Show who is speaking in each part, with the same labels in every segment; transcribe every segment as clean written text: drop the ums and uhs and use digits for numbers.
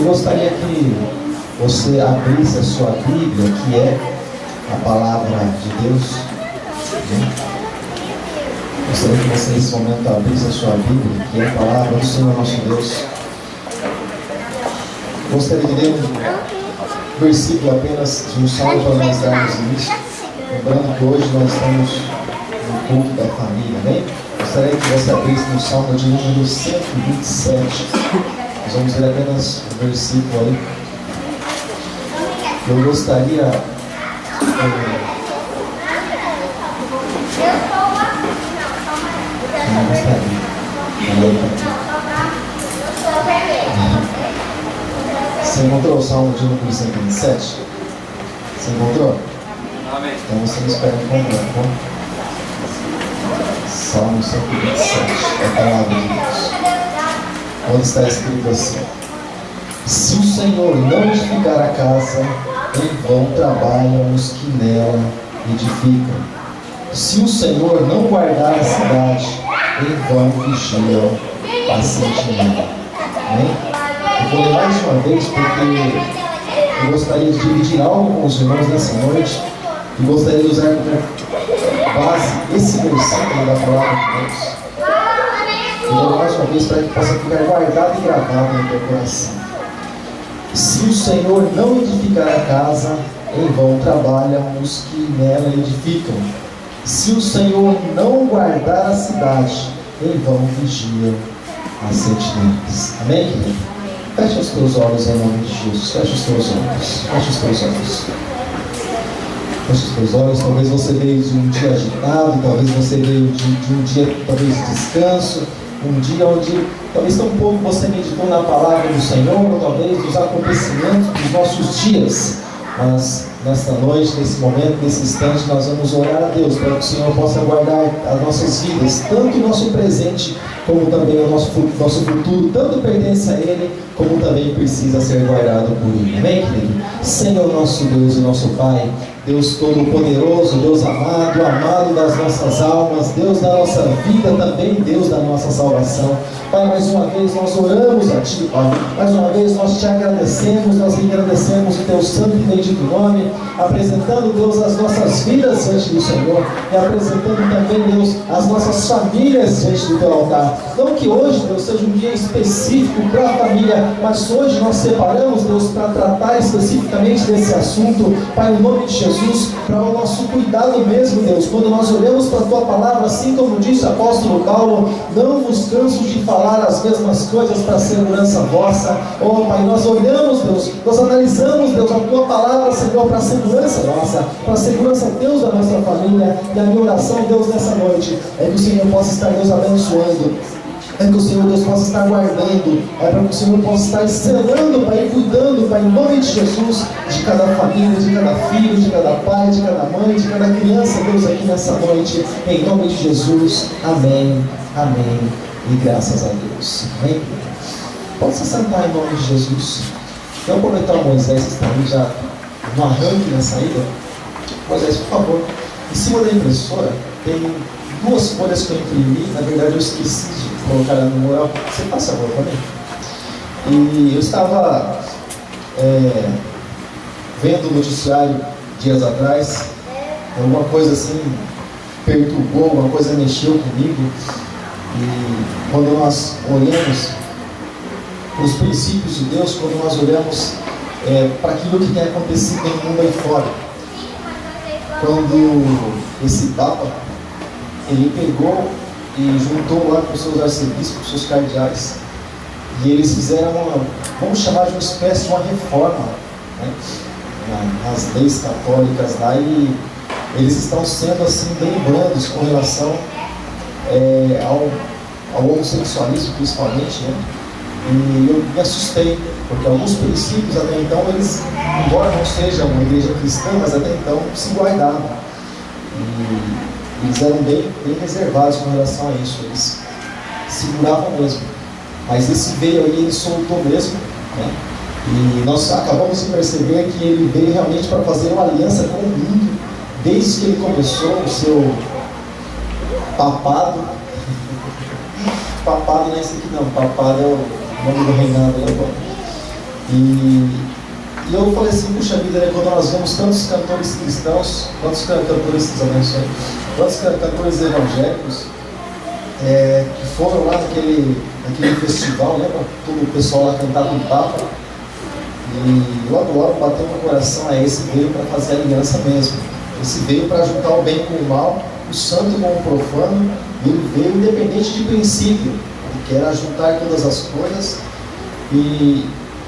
Speaker 1: gostaria que você abrisse a sua Bíblia, que é a palavra de Deus. Gostaria que você nesse momento abrisse a sua Bíblia, que é a palavra do Senhor nosso Deus. Gostaria de ler um versículo apenas de um salmo para nós darmos início. Lembrando que hoje nós estamos no culto da família, amém? Gostaria que você abrisse no salmo de número 127. Nós vamos ler apenas um versículo aí. Eu gostaria. Você encontrou o salmo de número 127? Você encontrou?
Speaker 2: Amém.
Speaker 1: Então você me espera encontrar, tá bom? Salmo 127, é a palavra de Deus. Onde está escrito assim: se o Senhor não edificar a casa, em vão trabalham os que nela edificam. Se o Senhor não guardar a cidade, em vão vigiam a sentinela. Amém? Eu vou ler mais uma vez porque eu gostaria de dividir algo com os irmãos nessa noite e gostaria de usar como base esse versículo da palavra de Deus. Eu vou ler mais uma vez para que possa ficar guardado e gravado no teu coração. Se o Senhor não edificar a casa, em vão trabalham os que nela edificam. Se o Senhor não guardar a cidade, em vão vigiam as sentinelas. Amém, querido? Feche os teus olhos em nome de Jesus. Feche os teus olhos. Feche os teus olhos. Feche os teus olhos. Talvez você veio de um dia agitado, talvez você veio de um dia talvez de descanso, um dia onde talvez tão pouco você meditou na palavra do Senhor, ou talvez dos acontecimentos dos nossos dias. Mas nesta noite, nesse momento, nesse instante, nós vamos orar a Deus para que o Senhor possa guardar as nossas vidas, tanto o nosso presente como também o nosso futuro, tanto pertence a Ele, como também precisa ser guardado por Ele. Amém, querido? Senhor nosso Deus e nosso Pai, Deus Todo-Poderoso, Deus amado, amado das nossas almas, Deus da nossa vida também, Deus da nossa salvação. Pai, mais uma vez nós oramos a Ti, Pai. Mais uma vez nós Te agradecemos, nós agradecemos o Teu santo e bendito nome, apresentando, Deus, as nossas vidas diante do Senhor e apresentando também, Deus, as nossas famílias diante do Teu altar. Não que hoje, Deus, seja um dia específico para a família, mas hoje nós separamos, Deus, para tratar especificamente desse assunto, Pai, no nome de Jesus, para o nosso cuidado mesmo, Deus. Quando nós olhamos para a Tua palavra, assim como disse o apóstolo Paulo, não vos canso de falar as mesmas coisas para a segurança vossa. Oh, Pai, nós olhamos, Deus, nós analisamos, Deus, a Tua palavra, Senhor, para a segurança nossa, para a segurança, Deus, da nossa família. E a minha oração, Deus, nessa noite, é que o Senhor possa estar, Deus, abençoando. É que o Senhor, Deus, possa estar guardando. É para que o Senhor possa estar selando, Pai, e cuidando, Pai, em nome de Jesus, de cada família, de cada filho, de cada pai, de cada mãe, de cada criança, Deus, aqui nessa noite, em nome de Jesus. Amém, amém, e graças a Deus. Amém? Pode se sentar em nome de Jesus. Eu vou aproveitar o Moisés, que está ali já no arranque, na saída. Moisés, por favor, em cima da impressora tem duas folhas que eu imprimi. Na verdade eu esqueci de colocar ela no mural. Você passa agora para mim? E eu estava vendo o noticiário dias atrás. Alguma coisa assim perturbou, alguma coisa mexeu comigo. E quando nós olhamos os princípios de Deus, quando nós olhamos para aquilo que tem acontecido no mundo aí fora, quando esse Papa ele pegou e juntou lá com os seus arcebispos, seus cardeais, e eles fizeram vamos chamar de uma espécie de uma reforma, né, nas leis católicas lá, e eles estão sendo assim bem brandos com relação ao homossexualismo, principalmente, né? E eu me assustei, porque alguns princípios até então, eles, embora não seja uma igreja cristã, mas até então se guardavam. E eles eram bem reservados com relação a isso, eles seguravam mesmo. Mas esse veio aí, ele soltou mesmo, né? E nós acabamos de perceber que ele veio realmente para fazer uma aliança com o mundo, desde que ele começou o seu papado. Papado não é esse aqui não, papado é o nome do reinado agora. E eu falei assim, puxa vida, né, quando nós vemos tantos cantores cristãos, quantos cantores evangélicos, que foram lá naquele festival, lembra? Todo o pessoal lá cantava o Papa. E logo bateu no coração, esse veio para fazer aliança mesmo. Esse veio para juntar o bem com o mal, o santo com o profano. E ele veio independente de princípio, que era juntar todas as coisas.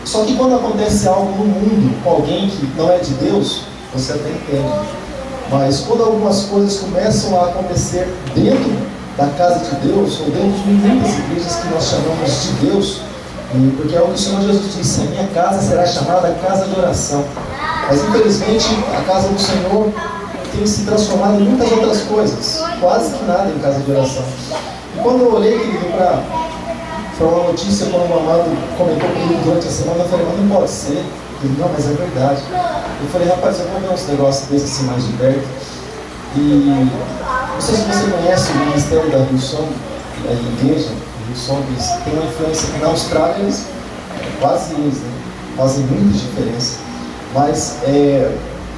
Speaker 1: Só que quando acontece algo no mundo com alguém que não é de Deus, você até entende. Mas quando algumas coisas começam a acontecer dentro da casa de Deus, ou dentro de muitas igrejas que nós chamamos de Deus, porque é o que o Senhor Jesus disse: a minha casa será chamada casa de oração. Mas infelizmente a casa do Senhor tem se transformado em muitas outras coisas, quase que nada em casa de oração. E quando eu olhei, querido, para uma notícia, quando o amado comentou comigo durante a semana, eu falei, mas não pode ser. Ele, não, mas é verdade. Eu falei, rapaz, eu vou ver uns negócios desses assim mais de perto. E não sei se você conhece o Ministério da Hillsong, a igreja Hillsong, tem uma influência que na Austrália eles, quase eles, né, fazem muita diferença. Mas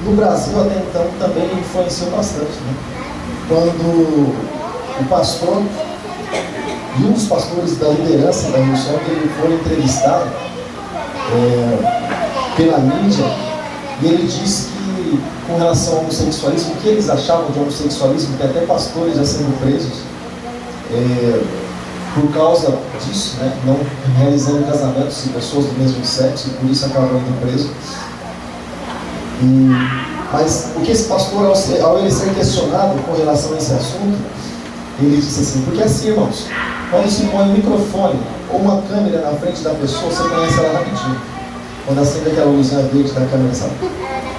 Speaker 1: no Brasil até então também influenciou bastante, né? Quando o pastor e um dos pastores da liderança da Hillsong, ele foi entrevistado pela mídia, e ele disse que com relação ao homossexualismo, o que eles achavam de homossexualismo, que até pastores já sendo presos por causa disso, né, não realizando casamentos de pessoas do mesmo sexo, e por isso acabaram indo presos. Mas o que esse pastor, ao ele ser questionado com relação a esse assunto, ele disse assim, porque assim, irmãos, quando se põe um microfone ou uma câmera na frente da pessoa, você conhece ela rapidinho. Quando acende aquela luzinha verde da câmera, sabe?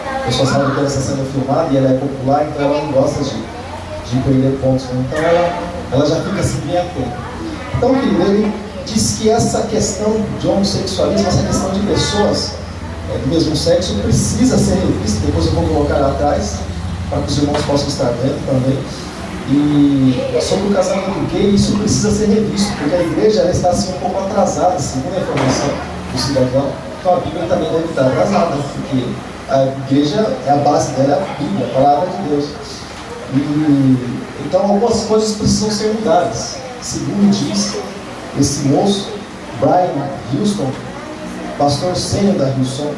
Speaker 1: A pessoa sabe que ela está sendo filmada e ela é popular, então ela não gosta de perder pontos. Então ela já fica assim bem atenta. Então, querido, ele diz que essa questão de homossexualismo, essa questão de pessoas do mesmo sexo, precisa ser revista. Depois eu vou colocar lá atrás, para que os irmãos possam estar vendo também. E sobre o casamento gay, isso precisa ser revisto, porque a igreja ela está assim um pouco atrasada, segundo a informação do cidadão. Então a Bíblia também deve estar atrasada, porque a igreja, a base dela é a Bíblia, a palavra de Deus. Então algumas coisas precisam ser mudadas. Segundo diz esse moço, Brian Houston, pastor sênior da Hillsong.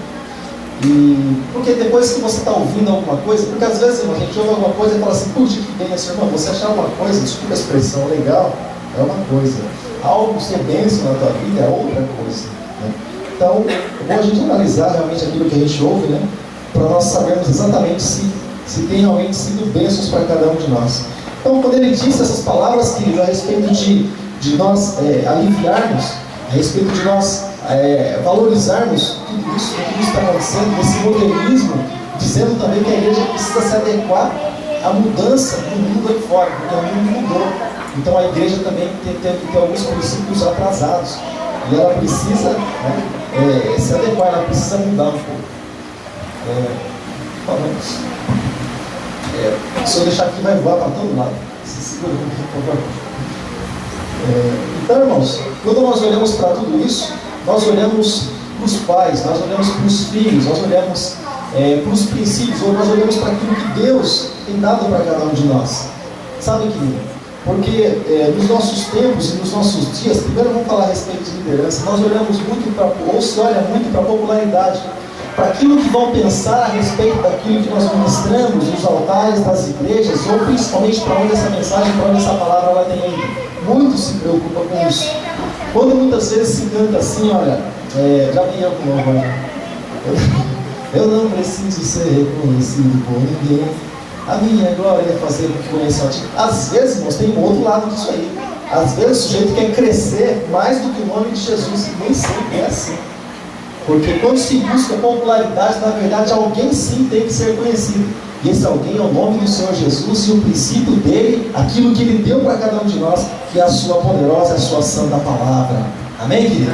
Speaker 1: Porque depois que você está ouvindo alguma coisa, porque às vezes a gente ouve alguma coisa e fala assim, puxa, que bem, assim, irmão, você achar uma coisa, desculpa a expressão, legal, é uma coisa. Algo ser bênção na tua vida é outra coisa, né? Então, é bom a gente analisar realmente aquilo que a gente ouve, né? Para nós sabermos exatamente se tem realmente sido bênçãos para cada um de nós. Então, quando ele disse essas palavras, querido, a respeito de nós aliviarmos, a respeito de nós valorizarmos tudo isso que está acontecendo, esse modernismo, dizendo também que a igreja precisa se adequar à mudança do mundo aí fora, porque o mundo mudou. Então a igreja também tem que ter alguns princípios atrasados. E ela precisa se adequar, ela precisa mudar um pouco. Se eu deixar aqui, vai voar para todo lado. Se segura um pouquinho, por favor. Então, irmãos, quando nós olhamos para tudo isso, nós olhamos para os pais, nós olhamos para os filhos, nós olhamos para os princípios, ou nós olhamos para aquilo que Deus tem dado para cada um de nós. Sabe, querido? Porque nos nossos tempos e nos nossos dias, primeiro vamos falar a respeito de liderança, nós olhamos muito ou se olha muito para a popularidade, para aquilo que vão pensar a respeito daquilo que nós ministramos nos altares das igrejas, ou principalmente para onde essa mensagem, para onde essa palavra ela tem ido. Muitos se preocupam com isso. Quando muitas vezes se canta assim, olha, já vi eu com louvor, eu não preciso ser reconhecido por ninguém, a minha glória é fazer o que conheço a ti. Às vezes, irmãos, tem um outro lado disso aí. Às vezes o sujeito quer crescer mais do que o nome de Jesus, e nem sempre é assim. Porque quando se busca popularidade, na verdade alguém sim tem que ser conhecido. E esse alguém é o nome do Senhor Jesus e o princípio dele, aquilo que ele deu para cada um de nós, que é a sua poderosa, a sua santa palavra. Amém, querido?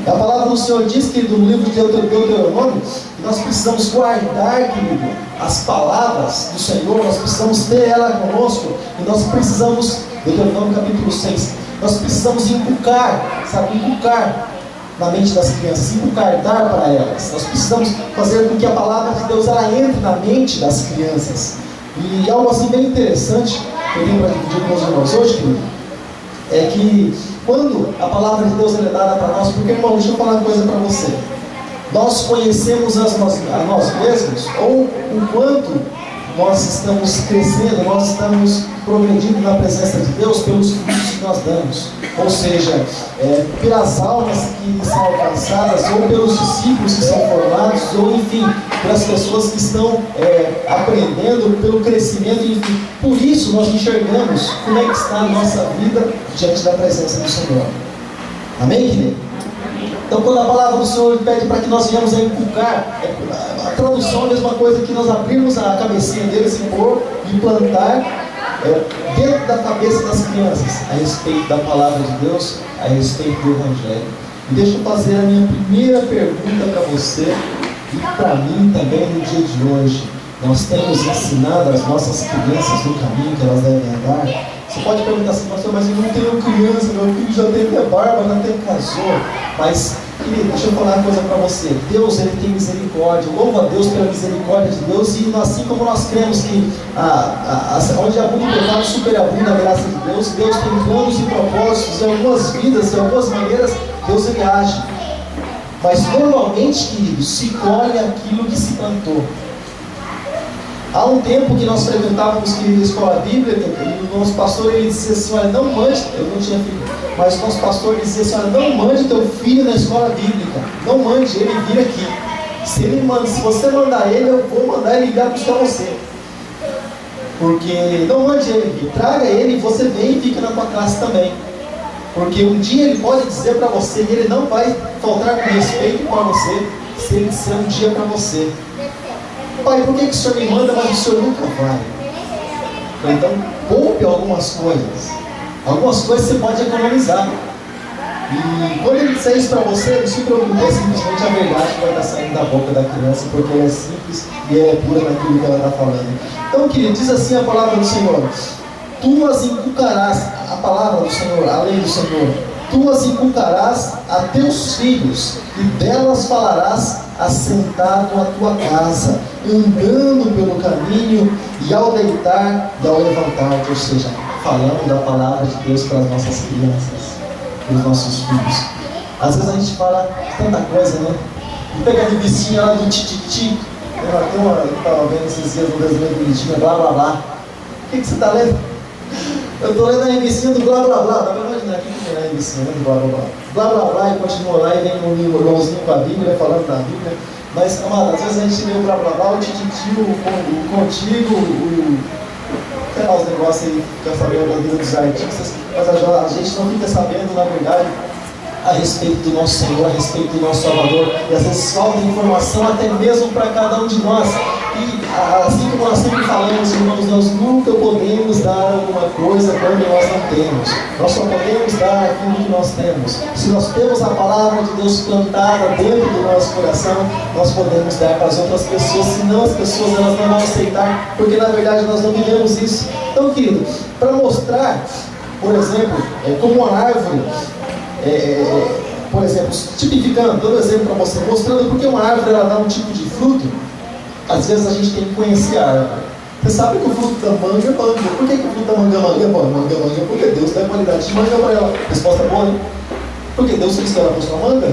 Speaker 1: A palavra do Senhor diz, querido, no livro de Deuteronômio, que nós precisamos guardar, querido, as palavras do Senhor, nós precisamos ter ela conosco, e nós precisamos, Deuteronômio capítulo 6, nós precisamos inculcar, sabe, inculcar na mente das crianças, inculcar, dar para elas. Nós precisamos fazer com que a palavra de Deus ela entre na mente das crianças. E algo assim bem interessante que eu tenho para dividir com os irmãos hoje, querido, é que quando a palavra de Deus é dada para nós, porque, irmão, deixa eu falar uma coisa para você. Nós conhecemos a nós mesmos, ou o quanto nós estamos crescendo, nós estamos progredindo na presença de Deus pelos frutos que nós damos. Ou seja, pelas almas que são alcançadas, ou pelos discípulos que são formados, ou enfim, pelas pessoas que estão aprendendo, pelo crescimento, enfim. Por isso nós enxergamos como é que está a nossa vida diante da presença do Senhor. Amém, querido? Então, quando a palavra do Senhor pede para que nós venhamos a inculcar, a tradução é a mesma coisa que nós abrirmos a cabecinha deles e pôr e plantar dentro da cabeça das crianças a respeito da palavra de Deus, a respeito do Evangelho. E deixa eu fazer a minha primeira pergunta para você e para mim também no dia de hoje. Nós temos ensinado as nossas crianças no caminho que elas devem andar? Você pode perguntar assim, pastor, mas eu não tenho criança, meu filho já tem minha barba, já tem casou. Mas, querido, deixa eu falar uma coisa para você. Deus, Ele tem misericórdia. Louva a Deus pela misericórdia de Deus. E assim como nós cremos que onde abunda o pecado, superabunda a graça de Deus. Deus tem planos e propósitos em algumas vidas, de algumas maneiras, Deus Ele age. Mas normalmente, querido, se colhe aquilo que se plantou. Há um tempo que nós frequentávamos, querido, a escola bíblica, e o nosso pastor ele dizia assim, olha, não mande, eu não tinha filho, mas o nosso pastor dizia assim, olha, não mande teu filho na escola bíblica, não mande ele vir aqui. Se você mandar ele, eu vou mandar ele ligar buscar você. Porque não mande ele vir, traga ele, você vem e fica na tua classe também. Porque um dia ele pode dizer para você, e ele não vai faltar com respeito para você, se ele disser um dia para você. Pai, por que o Senhor me manda, mas o Senhor nunca vai? Então, poupe algumas coisas. Algumas coisas você pode economizar. E quando ele disser isso para você, não se preocupe, é simplesmente a verdade que vai estar saindo da boca da criança, porque ela é simples e ela é pura naquilo que ela está falando. Então, querido, diz assim a palavra do Senhor: tu as inculcarás, a palavra do Senhor, a lei do Senhor, tu as inculcarás a teus filhos, e delas falarás assentado à tua casa, andando pelo caminho, e ao deitar e ao levantar, ou seja, falando da palavra de Deus para as nossas crianças, para os nossos filhos. Às vezes a gente fala tanta coisa, né? E pega a revistinha lá do Tititi, eu estava vendo esses dias um desenho bonitinho, blá blá blá. O que você está lendo? Eu estou lendo a revistinha do blá blá blá, dá para imaginar aqui que é a revistinha, né, do blá blá blá. Blá blá blá, e continua lá, e vem um irmãozinho com a Bíblia, falando da Bíblia. Mas, amado, às vezes a gente lê o blá blá blá, o tititi, o contigo, sei lá, os negócios aí, fica sabendo da vida dos artistas, mas a gente não fica sabendo, na verdade, a respeito do nosso Senhor, a respeito do nosso Salvador, e às vezes falta informação até mesmo para cada um de nós. E assim como nós sempre falamos, irmãos, nós nunca podemos dar alguma coisa quando nós não temos. Nós só podemos dar aquilo que nós temos. Se nós temos a palavra de Deus plantada dentro do nosso coração, nós podemos dar para as outras pessoas, senão as pessoas elas não vão aceitar, porque na verdade nós não vivemos isso. Então, querido, para mostrar, por exemplo, como uma árvore, por exemplo, tipificando, dando um exemplo para você, mostrando porque uma árvore ela dá um tipo de fruto. Às vezes a gente tem que conhecer a árvore. Você sabe que o fruto da manga é manga. Por que o fruto da manga é manga? Manga é manga porque Deus dá qualidade de manga para ela. Resposta boa, né? Porque Deus quis que ela fosse uma manga?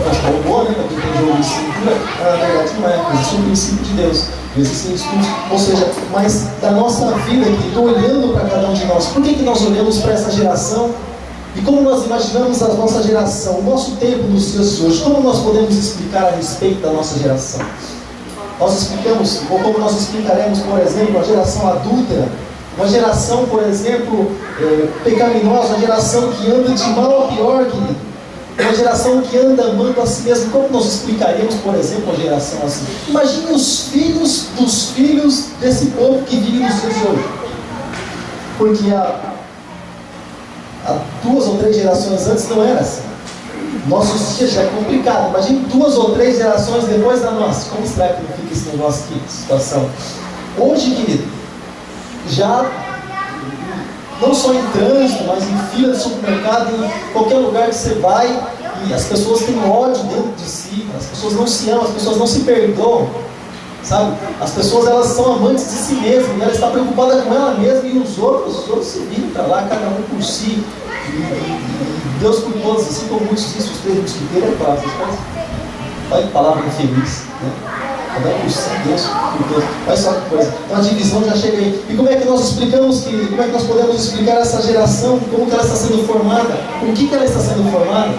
Speaker 1: Resposta boa, né? Porque tem jogo de cintura. Na verdade não é. Existe um princípio de Deus. Existem estudos. Ou seja, mas da nossa vida aqui, estou olhando para cada um de nós. Por que nós olhamos para essa geração? E como nós imaginamos a nossa geração, o nosso tempo nos dias de hoje, como nós podemos explicar a respeito da nossa geração? Nós explicamos, ou como nós explicaremos, por exemplo, a geração adúltera, uma geração, por exemplo, pecaminosa, uma geração que anda de mal a pior, querido. Uma geração que anda amando a si mesmo. Como nós explicaríamos, por exemplo, uma geração assim? Imagine os filhos dos filhos desse povo que vive nos dias de hoje. Porque há 2 ou 3 gerações antes não era assim. Nossos dias já é complicado. Imagine 2 ou 3 gerações depois da nossa. Como será que não fica esse negócio aqui, situação? Hoje, querido, já não só em trânsito, mas em fila de supermercado, em qualquer lugar que você vai, e as pessoas têm ódio dentro de si, as pessoas não se amam, as pessoas não se perdoam, sabe? As pessoas, elas são amantes de si mesmas, e ela está preocupada com ela mesma, e os outros se viram para lá, cada um por si, e Deus por todos, assim como muitos dizem, os três mosquiteiros, é fácil, olha que palavra infeliz, né? Cada um por si, Deus por todos. Olha só que coisa. Então a divisão já chega aí. E como é que nós explicamos como é que nós podemos explicar essa geração, como que ela está sendo formada, com o que ela está sendo formada,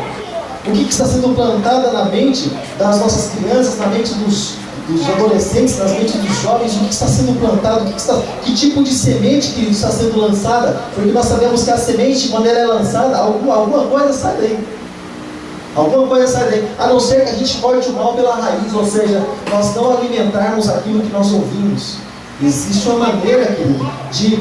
Speaker 1: o que está sendo plantada na mente das nossas crianças, na mente dos adolescentes, nas mentes dos jovens, o que está sendo plantado, que tipo de semente que está sendo lançada, porque nós sabemos que a semente, quando ela é lançada, alguma coisa sai daí. Alguma coisa sai daí, a não ser que a gente corte o mal pela raiz, ou seja, nós não alimentarmos aquilo que nós ouvimos. Existe uma maneira, querido, de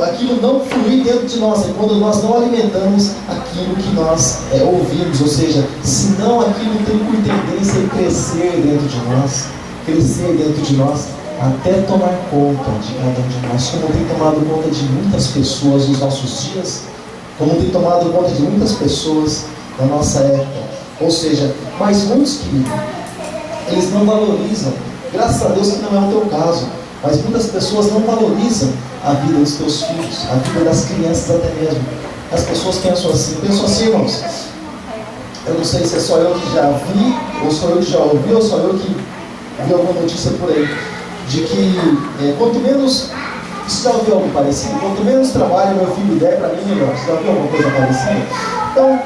Speaker 1: aquilo não fluir dentro de nós, é quando nós não alimentamos aquilo que nós ouvimos, ou seja, senão aquilo tem por tendência a crescer dentro de nós, até tomar conta de cada um de nós, como tem tomado conta de muitas pessoas nos nossos dias, como tem tomado conta de muitas pessoas da nossa época. Ou seja, mas muitos, queridos, eles não valorizam. Graças a Deus que não é o teu caso, mas muitas pessoas não valorizam a vida dos teus filhos, a vida das crianças até mesmo. As pessoas pensam assim, irmãos, eu não sei se é só eu que já vi, ou só eu que já ouvi, ou só eu que vi alguma notícia por aí, de que quanto menos, você já ouviu algo parecido? Quanto menos trabalho meu filho der, para mim melhor. Você já ouviu alguma coisa parecida? Então,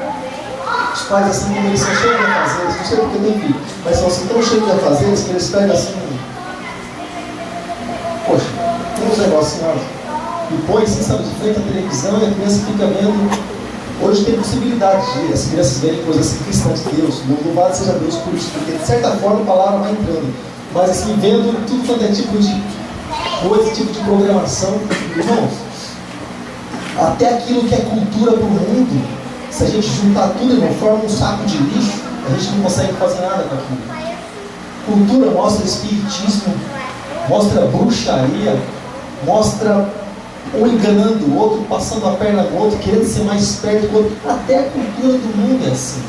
Speaker 1: os pais, assim, como eles são cheios de afazeres, não sei porque tem filho, mas são assim tão cheios de afazeres que eles pegam assim, poxa, tem uns negocinhos lá, e põe assim, sabe, de frente à televisão, e a criança fica vendo. Hoje tem possibilidade de as crianças verem coisas assim, cristãs de Deus, louvado seja Deus por isso, porque de certa forma a palavra vai entrando, mas assim, vendo tudo quanto é tipo de coisa, tipo de programação. Irmãos, até aquilo que é cultura para o mundo, se a gente juntar tudo, irmão, forma um saco de lixo, a gente não consegue fazer nada com aquilo. Cultura mostra espiritismo, mostra bruxaria, mostra um enganando o outro, passando a perna no outro, querendo ser mais esperto que o outro. Até a cultura do mundo é assim.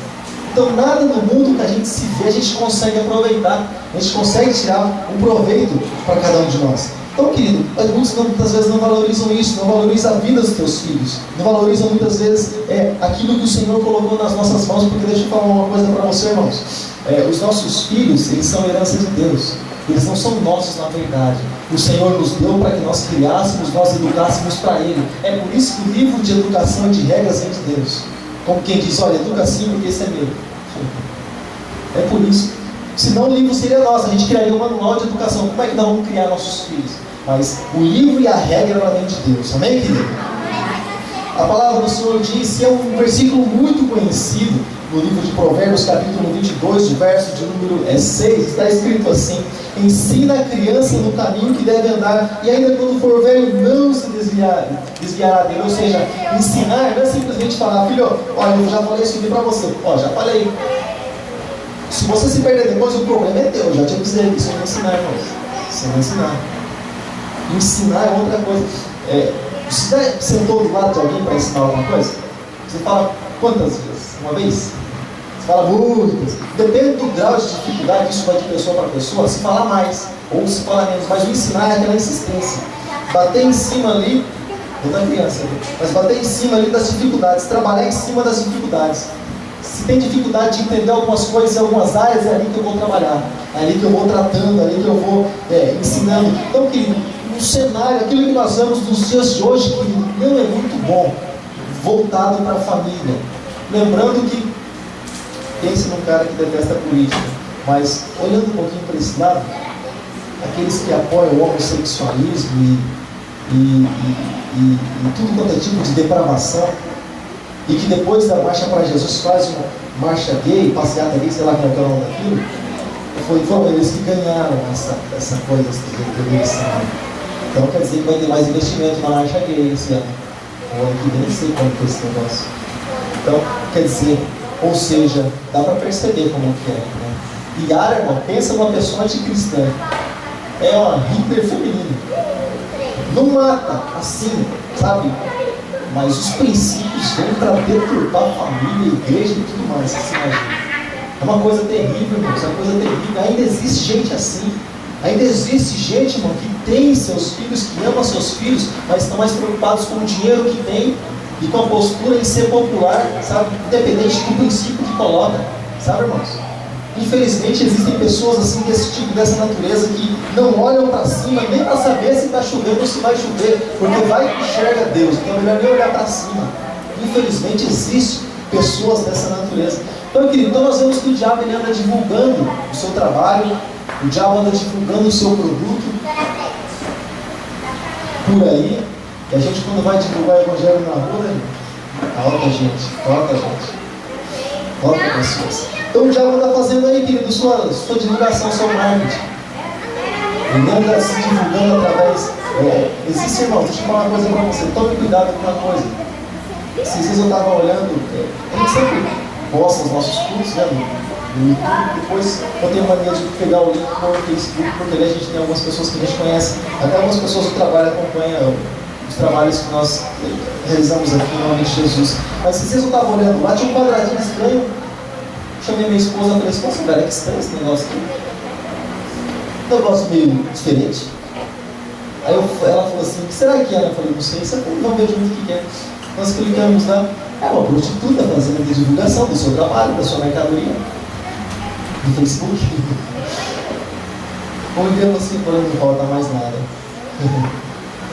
Speaker 1: Então nada no mundo que a gente se vê, a gente consegue aproveitar, a gente consegue tirar um proveito para cada um de nós. Então, querido, muitas vezes não valorizam isso, não valorizam a vida dos teus filhos, não valorizam muitas vezes aquilo que o Senhor colocou nas nossas mãos, porque deixa eu falar uma coisa para você, irmãos. Os nossos filhos, eles são herança de Deus, eles não são nossos na verdade. O Senhor nos deu para que nós criássemos, nós educássemos para Ele. É por isso que o livro de educação e de regras vem de Deus. Como quem diz, olha, educa assim porque esse é meu. É por isso. Senão o livro seria nosso, a gente criaria um manual de educação. Como é que nós vamos criar nossos filhos? Mas o livro e a regra ela vem de Deus. Amém, querido? A palavra do Senhor diz, e é um versículo muito conhecido no livro de Provérbios, capítulo 22, de verso de número 6, está escrito assim: ensina a criança no caminho que deve andar, e ainda quando for velho não se desviará dele. Ou seja, ensinar não é simplesmente falar, filho, olha, eu já falei isso aqui para você, já falei. Se você se perder depois, o problema é teu, já te avisei, isso não é ensinar, irmãos. Isso não é ensinar. Ensinar é outra coisa. Você já sentou do lado de alguém para ensinar alguma coisa? Você fala quantas vezes? Uma vez? Você fala muitas. Depende do grau de dificuldade, isso vai de pessoa para pessoa, se fala mais ou se fala menos. Mas o ensinar é aquela insistência. Bater em cima ali, não da criança, mas bater em cima ali das dificuldades, trabalhar em cima das dificuldades. Se tem dificuldade de entender algumas coisas em algumas áreas, é ali que eu vou trabalhar, é ali que eu vou tratando, é ali que eu vou ensinando. Então, querido, o cenário, aquilo que nós vemos nos dias de hoje, querido, não é muito bom, voltado para a família. Lembrando que, pense num cara que detesta a política, mas olhando um pouquinho para esse lado, aqueles que apoiam o homossexualismo e tudo quanto é tipo de depravação, e que depois da marcha para Jesus faz uma marcha gay, passeata gay, sei lá qual é o nome daquilo, foram eles que ganharam essa coisa de eleição. Então quer dizer que vai ter mais investimento na marcha gay esse ano. O ano que vem, nem sei como foi esse negócio. Então, quer dizer, ou seja, dá para perceber como que é, né? Yara, irmão, pensa numa pessoa anticristã. É uma Hitler feminina. Não mata assim, sabe? Mas os princípios vêm para deturpar a família, a igreja e tudo mais, você imagina. É uma coisa terrível, irmãos, é uma coisa terrível. Ainda existe gente assim. Ainda existe gente, irmão, que tem seus filhos, que ama seus filhos, mas estão mais preocupados com o dinheiro que tem e com a postura em ser popular, sabe? Independente do princípio que coloca, sabe, irmãos? Infelizmente existem pessoas assim desse tipo, dessa natureza, que não olham para cima nem para saber se está chovendo ou se vai chover, porque vai que enxerga Deus, então é melhor nem olhar para cima. Infelizmente existem pessoas dessa natureza. Então, querido, então nós vemos que o diabo ele anda divulgando o seu trabalho, o diabo anda divulgando o seu produto por aí, e a gente, quando vai divulgar o evangelho na rua, alta gente, pessoas. Então o diabo está fazendo aí, querido, sua divulgação, seu marketing. Ele anda se divulgando através. Existe, irmão, deixa eu falar uma coisa para você, tome cuidado com uma coisa. Esses dias eu estava olhando, a gente sempre posta os nossos cursos, né, no YouTube. Depois eu tenho mania de pegar o link no Facebook, porque ali a gente tem algumas pessoas que a gente conhece, até algumas pessoas do trabalho acompanham os trabalhos que nós realizamos aqui no nome de Jesus. Mas esses dias eu estava olhando lá, tinha um quadradinho estranho. Chamei minha esposa e falei assim: nossa, velho, que estranho esse negócio aqui. Um negócio meio diferente. Aí ela falou assim: o que será que é? Eu falei: não sei, você não vejo muito o que é. Nós clicamos lá, é uma prostituta fazendo a divulgação do seu trabalho, da sua mercadoria, no Facebook. Olhando assim, falando: não falta mais nada.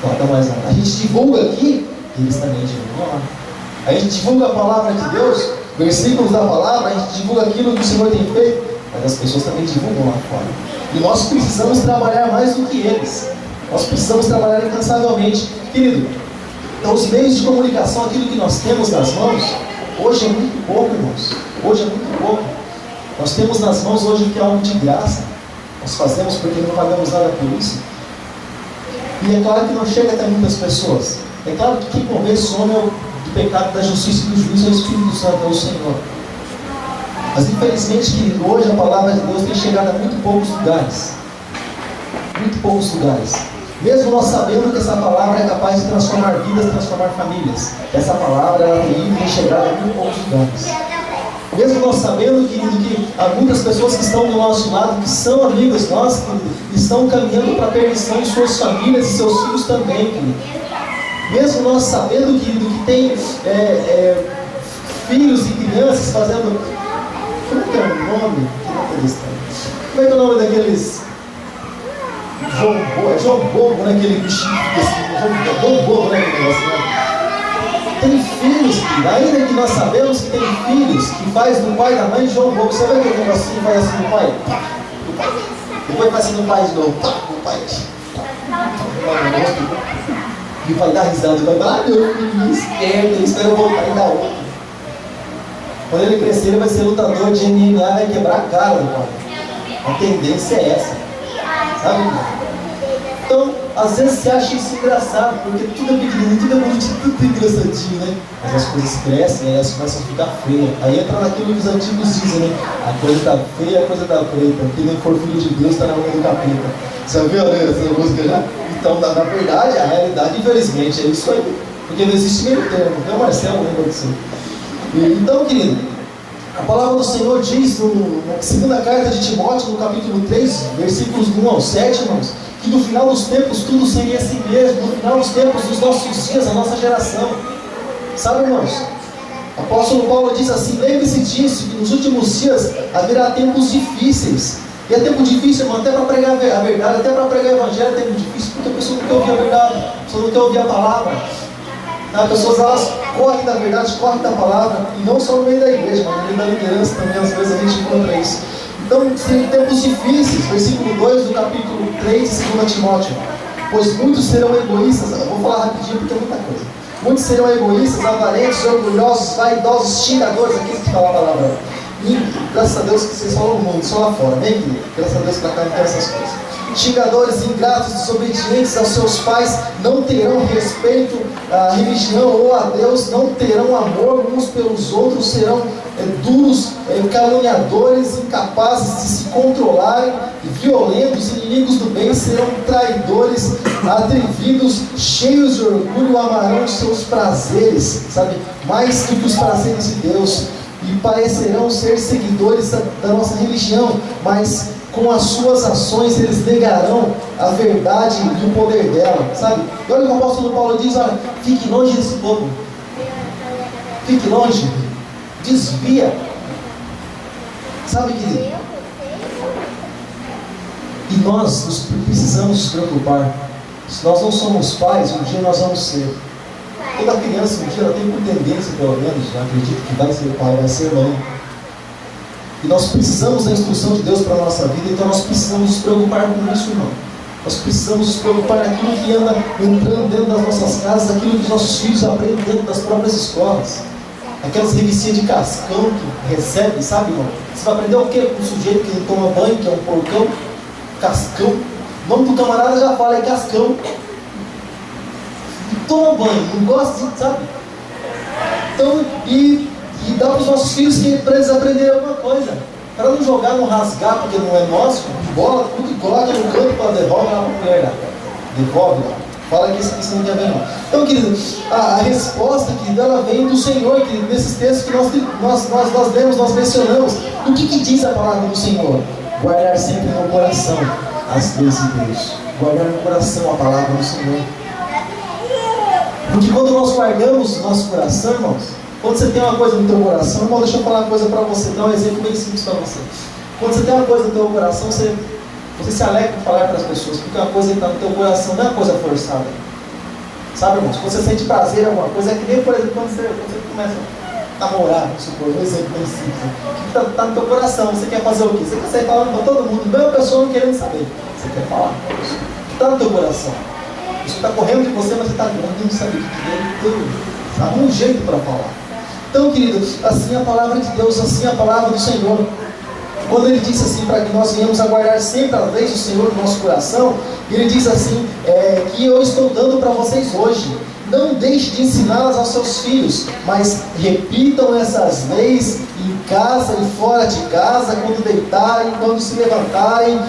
Speaker 1: Falta mais nada. A gente divulga aqui, eles também divulgam lá. A gente divulga a palavra de Deus, versículos da palavra, a gente divulga aquilo que o Senhor tem feito, mas as pessoas também divulgam lá fora. E nós precisamos trabalhar mais do que eles. Nós precisamos trabalhar incansavelmente. Querido, então os meios de comunicação, aquilo que nós temos nas mãos, hoje é muito pouco, irmãos. Hoje é muito pouco. Nós temos nas mãos hoje o que é algo de graça. Nós fazemos porque não pagamos nada por isso. E é claro que não chega até muitas pessoas. É claro que quem convence o homem do pecado, da justiça e do juízo é o Espírito Santo, é o Senhor. Mas infelizmente, querido, hoje a palavra de Deus tem chegado a muito poucos lugares. Muito poucos lugares. Mesmo nós sabendo que essa palavra é capaz de transformar vidas, transformar famílias. Essa palavra ela tem chegado a muito poucos lugares. Mesmo nós sabendo, querido, que há muitas pessoas que estão do nosso lado, que são amigos nossos, querido, estão caminhando para a perdição de suas famílias e seus filhos também, querido. Mesmo nós sabendo, querido, que tem filhos e crianças fazendo... Como é que é o nome? Como é que é o nome daqueles... João Bobo, né? Aquele bichinho assim, João Bobo, né? Aquele negócio, né? Tem filhos, querido, ainda que nós sabemos que tem filhos que faz do pai e da mãe João Bobo. Você vê aquele negocinho que faz assim do pai? Depois faz assim do pai de novo. Do pai. E vai dar risada, vai falar: meu filho esquerdo, espera eu voltar e dar outro. Quando ele crescer, ele vai ser lutador de MMA, vai quebrar a cara do pai. A tendência é essa, sabe? Então, às vezes você acha isso engraçado, porque tudo é pequenininho, tudo é bonitinho, tudo é engraçadinho, né? Mas as coisas crescem e elas começam a ficar feias. Aí entra naquilo que os antigos dizem, né? A coisa está feia, a coisa está preta. Quem não for filho de Deus está na mão do capeta. Você ouviu, né, essa música já? Então, na verdade, a realidade, infelizmente, é isso aí. Porque não existe meio termo. Até o Marcelo lembra disso. Então, querido, a palavra do Senhor diz na segunda carta de Timóteo, no capítulo 3, versículos 1 ao 7, irmãos, que no final dos tempos tudo seria assim mesmo, no final dos tempos dos nossos dias, a nossa geração. Sabe, irmãos? O apóstolo Paulo diz assim: lembre-se disso, que nos últimos dias haverá tempos difíceis. E é tempo difícil, irmão, até para pregar a verdade, até para pregar o evangelho é tempo difícil, porque a pessoa não quer ouvir a verdade, a pessoa não quer ouvir a palavra. As pessoas, elas correm da verdade, correm da palavra, e não só no meio da igreja, mas no meio da liderança também, às vezes a gente encontra isso. Então, tem tempos difíceis, versículo 2 do capítulo 3 de 2 Timóteo. Pois muitos serão egoístas, eu vou falar rapidinho porque é muita coisa. Muitos serão egoístas, avarentos, orgulhosos, vaidosos, xingadores, aqueles que falam a palavra. E graças a Deus que vocês falam no mundo, só lá fora, né, querido? Graças a Deus para cá não tem essas coisas. Xingadores, ingratos, desobedientes aos seus pais, não terão respeito à religião ou a Deus, não terão amor uns pelos outros, serão duros, caluniadores, incapazes de se controlarem, violentos, inimigos do bem, serão traidores, atrevidos, cheios de orgulho, amarão os seus prazeres, sabe, mais do que os prazeres de Deus, e parecerão ser seguidores da nossa religião, mas com as suas ações eles negarão a verdade e o poder dela, sabe? E olha o que o apóstolo Paulo diz: olha, fique longe desse povo, fique longe, desvia, sabe, querido? E nós precisamos nos preocupar. Se nós não somos pais, um dia nós vamos ser. Toda criança um dia ela tem por tendência, pelo menos, eu acredito que vai ser pai, vai ser mãe. E nós precisamos da instrução de Deus para a nossa vida, então nós precisamos nos preocupar com isso, irmão. Nós precisamos nos preocupar naquilo que anda entrando dentro das nossas casas, aquilo que os nossos filhos aprendem dentro das próprias escolas. Aquelas revistinhas de cascão que recebe, sabe, irmão? Você vai aprender o que com o sujeito que toma banho, que é um porcão? Cascão. O nome do camarada já fala, é cascão. Toma banho, não gosta de, sabe? Então, e dá para os nossos filhos para eles aprenderem alguma coisa. Para não jogar, não rasgar, porque não é nosso, bola, tudo e coloca no canto para devolve lá para a mulher. Devolve lá. Fala que isso não tem a ver não. Então, querido, a resposta, querido, ela vem do Senhor, querido, nesses textos que nós lemos, nós mencionamos. O que diz a palavra do Senhor? Guardar sempre no coração as leis de Deus. Guardar no coração a palavra do Senhor. Porque quando nós guardamos o nosso coração, irmãos, quando você tem uma coisa no teu coração, irmão, deixa eu falar uma coisa para você, dar um exemplo bem simples para você. Quando você tem uma coisa no teu coração, você se alegra em falar para as pessoas, porque uma coisa que está no teu coração não é uma coisa forçada. Sabe, irmãos? Quando você sente prazer em alguma coisa, é que nem, por exemplo, quando você começa a namorar, vamos supor, um exemplo bem simples. O que está no teu coração? Você quer fazer o quê? Você quer sair falando para todo mundo, mesmo a pessoa não querendo saber. Você quer falar. O que está no teu coração? Isso está correndo de você, mas você está querendo saber o que é. Arruma um jeito para falar. Então, queridos, assim a palavra de Deus, assim a palavra do Senhor. Quando Ele disse assim, para que nós venhamos a guardar sempre as leis do Senhor no nosso coração, Ele diz assim, que eu estou dando para vocês hoje. Não deixe de ensiná-las aos seus filhos, mas repitam essas leis em casa e fora de casa, quando deitarem, quando se levantarem,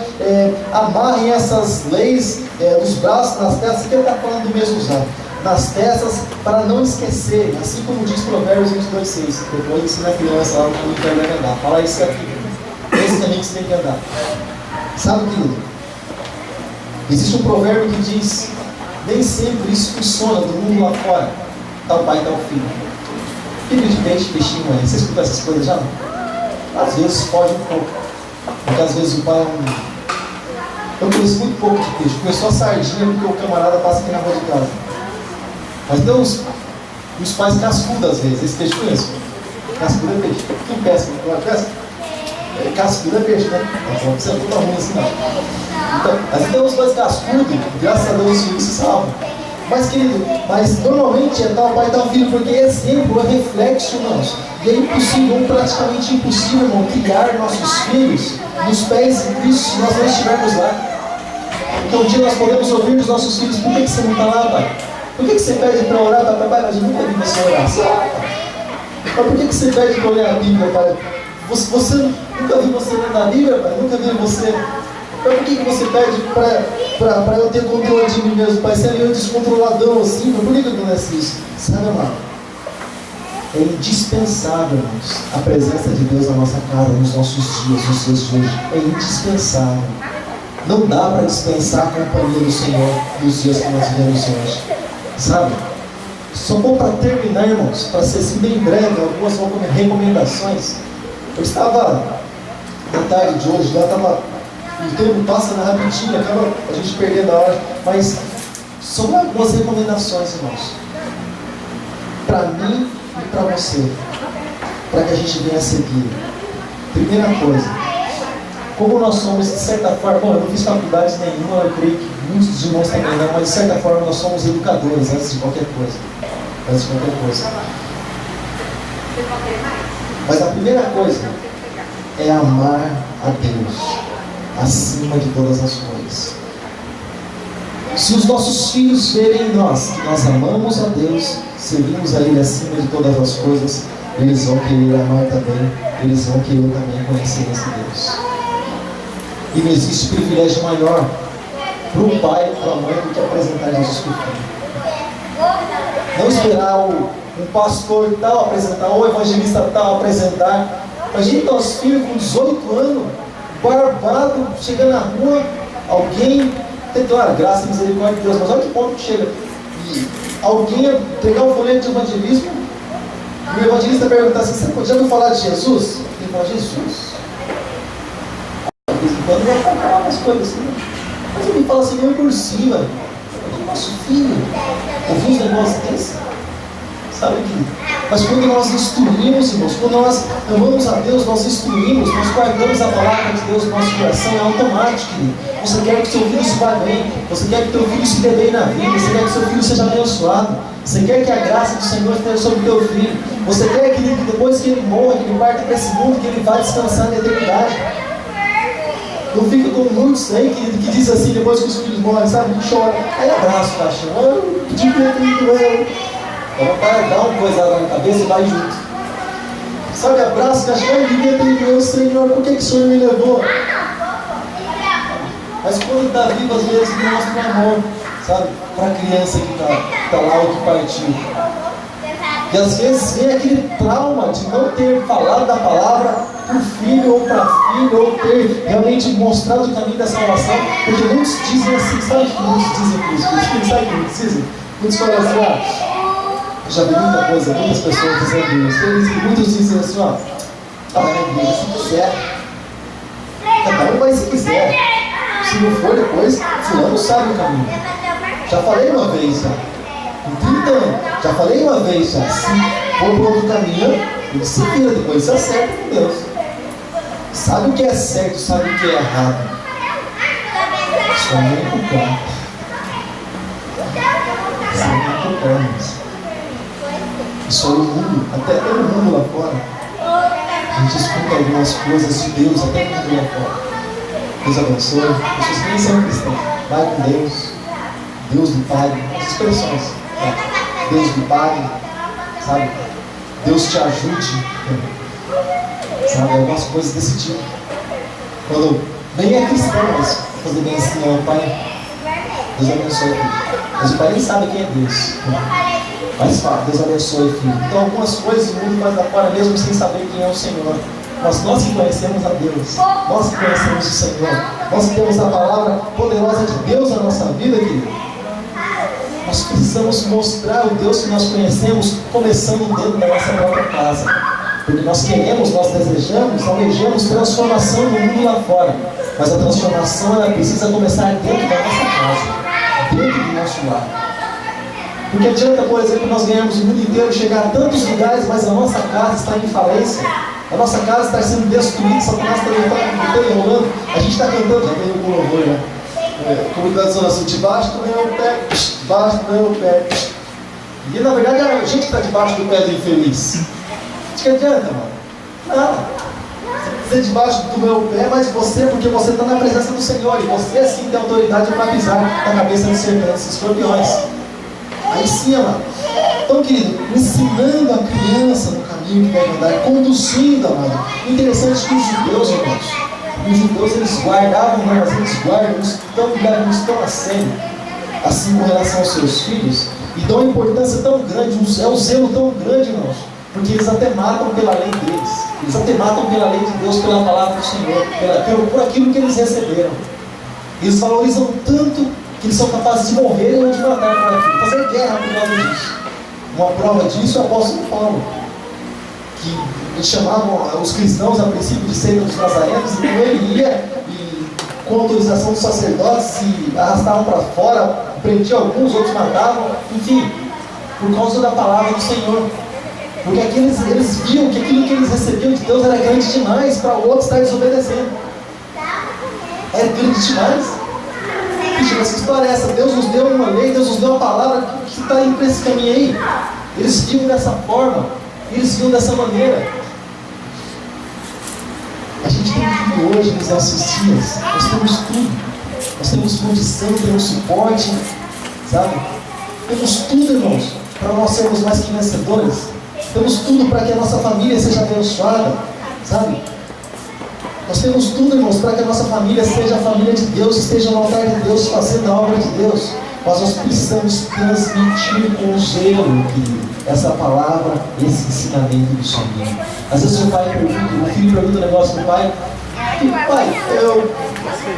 Speaker 1: amarrem essas leis nos braços, nas testas, que Ele está falando do mesmo usado, nas testas, para não esquecerem, assim como diz Provérbios 22:6. Depois ensina a criança lá no caminho que ela deve andar. Fala isso aqui, esse caminho que você tem que andar. Sabe, querido? Existe um provérbio que diz: nem sempre isso funciona do mundo lá fora. Tal pai, tal filho. Filho de peixe, peixinho aí. Você escuta essas coisas já? Às vezes foge um pouco. Porque às vezes o pai é um... Eu conheço muito pouco de peixe. Começou a sardinha porque o camarada passa aqui na rua de casa. Mas tem uns pais cascudos às vezes. Esse peixe conheço. Cascudo é peixe. Quem pesca? Não pesca? Cascudo é peixe, né? Não precisa toda ruim assim não. Então, às vezes tem uns pais cascudos, graças a Deus os filhos se salvam. Mas, querido, normalmente é tal pai e tal filho, porque exemplo é reflexo, irmãos. E é impossível, ou praticamente impossível, irmão, criar nossos filhos nos pés de Cristo se nós não estivermos lá. Então um dia nós podemos ouvir dos nossos filhos: por que você não está lá, pai? Por que você pede para orar, pai? Pai, mas eu nunca vi você orar. Mas por que você pede para ler a Bíblia, pai? Você nunca vi você lendo a Bíblia, pai? Nunca vi você... Mas por que você pede para eu ter controle de mim mesmo, pai? Você é meio descontroladão assim, por que eu não faço isso? Sabe, amado? É indispensável, irmãos, a presença de Deus na nossa casa, nos nossos dias, nos dias de hoje. É indispensável. Não dá para dispensar a companhia do Senhor nos dias que nós vivemos hoje. Sabe? Só vou para terminar, irmãos, para ser assim bem breve, algumas recomendações. Eu estava, na tarde de hoje, lá estava... O tempo passa rapidinho, acaba a gente perdendo a hora, mas são algumas recomendações, irmãos, para mim e para você, para que a gente venha a seguir. Primeira coisa, como nós somos, de certa forma, bom, eu não fiz faculdade nenhuma, eu creio que muitos dos irmãos também não, mas de certa forma nós somos educadores antes de qualquer coisa. Antes de qualquer coisa. Mas a primeira coisa é amar a Deus acima de todas as coisas. Se os nossos filhos verem em nós que nós amamos a Deus, servimos a Ele acima de todas as coisas, eles vão querer amar também, eles vão querer também conhecer esse Deus. E não existe privilégio maior para um pai ou para a mãe do que apresentar Jesus para o filho. Não esperar um pastor tal apresentar, ou o evangelista tal apresentar. Imagina nossos filhos com 18 anos, barbado, chega na rua, alguém, tem claro, graça e misericórdia de Deus, mas olha que ponto que chega. E alguém pegar um folheto de evangelismo, e o evangelista perguntar assim: você já ouviu falar de Jesus? Ele fala: Jesus? De vez em quando vai falar umas coisas assim, mas ele fala assim, meio por cima. Nosso filho, ouvir uns negócios desses, sabe que? Mas quando nós instruímos, irmãos, quando nós amamos a Deus, nós instruímos, nós guardamos a palavra de Deus no nosso coração, é automático, querido. Você quer que seu filho se vá bem, você quer que seu filho se dê bem na vida, você quer que seu filho seja abençoado, você quer que a graça do Senhor esteja sobre o teu filho, você quer, querido, que depois que ele morra, que ele parta para esse mundo, que ele vá descansar na eternidade. Eu fico com muitos aí, querido, que diz assim, depois que os filhos morrem, sabe, que chora, aí abraça o caixão, eu devia ter ido eu. Então, para dar uma coisada na cabeça e vai junto. Sabe, abraça o caixão, eu devia ter ido eu, Senhor, por que o Senhor me levou? Mas quando está vivo, às vezes mostra amor, sabe, para a criança que está lá ou que partiu. E às vezes vem aquele trauma de não ter falado da palavra para o filho ou para a filha, ou ter realmente mostrado o caminho da salvação, porque muitos dizem assim, sabe o que muitos dizem para os filhos? Sabe o que muitos dizem? Muitos falam assim, já vi muita coisa, muitas pessoas dizendo isso. Muitos dizem assim, vai na igreja se quiser, cada um vai se quiser, se não for depois, fulano sabe o caminho. Já falei uma vez, em 30 anos, já falei uma vez, se for por outro caminho, ele se vira depois, se acerta com Deus. Sabe o que é certo, sabe o que é errado. Só não culpar. Só não culpar, irmãos. Isso aí o mundo, até o mundo lá fora, a gente escuta algumas coisas de Deus, até o mundo lá fora. Deus abençoe, pessoas que nem são cristãs. Vai com Deus, Deus do Pai, as expressões. Deus me pague, sabe? Deus te ajude, sabe? Algumas coisas desse tipo. Quando nem é cristão, mas fazer bem assim, Pai, Deus abençoe, filho. Mas o pai nem sabe quem é Deus. Mas fala, Deus abençoe, filho. Então algumas coisas o mundo faz lá fora mesmo sem saber quem é o Senhor. Mas nós que conhecemos a Deus, nós que conhecemos o Senhor, nós que temos a palavra poderosa de Deus na nossa vida, querido, nós precisamos mostrar o Deus que nós conhecemos, começando dentro da nossa própria casa. Porque nós queremos, nós desejamos, almejamos transformação no mundo lá fora. Mas a transformação, ela precisa começar dentro da nossa casa, dentro do nosso lar. Porque adianta, por exemplo, nós ganhamos o mundo inteiro, chegar a tantos lugares, mas a nossa casa está em falência. A nossa casa está sendo destruída, Satanás está enrolando. A gente está cantando, já veio o louvor, né? Comunidade Zona Sul, debaixo do meu pé, debaixo do meu pé. E na verdade é a gente que está debaixo do pé do infeliz. De que adianta, mano? Não. Você está debaixo do meu pé, mas você, porque você está na presença do Senhor, e você sim tem autoridade para pisar na cabeça de serpentes e escorpiões. Aí sim, amado. Então, querido, ensinando a criança no caminho que deve andar, conduzindo, amado. Interessante que os judeus, irmãos, eles guardavam, mas eles guardam isso tão a sério, assim com relação aos seus filhos, e dão uma importância tão grande, é um zelo tão grande, irmãos, porque eles até matam pela lei deles, eles até matam pela lei de Deus, pela palavra do Senhor, por aquilo que eles receberam. Eles valorizam tanto que eles são capazes de morrer ou de matar por aquilo, fazer guerra por causa disso. Uma prova disso é o apóstolo Paulo, que eles chamavam os cristãos a princípio de seita dos nazarenos, então ele ia e, com autorização dos sacerdotes, se arrastavam para fora, prendiam alguns, outros matavam, enfim, por causa da palavra do Senhor. Porque eles viam que aquilo que eles recebiam de Deus era grande demais para o outro estar desobedecendo. Era grande demais. Mas que história é essa? Deus nos deu uma lei, Deus nos deu uma palavra que está indo para esse caminho aí. Eles viam dessa forma, eles viam dessa maneira. A gente tem tudo hoje nos nossos dias, nós temos tudo. Nós temos condição, temos suporte, sabe? Temos tudo, irmãos, para nós sermos mais que vencedores. temos tudo para que a nossa família seja abençoada, sabe? Nós temos tudo, irmãos, para que a nossa família seja a família de Deus, esteja no altar de Deus, fazendo a obra de Deus. Mas nós precisamos transmitir com zelo, querido, essa palavra, esse ensinamento do Senhor. Às vezes o filho pergunta um negócio pro pai: pai,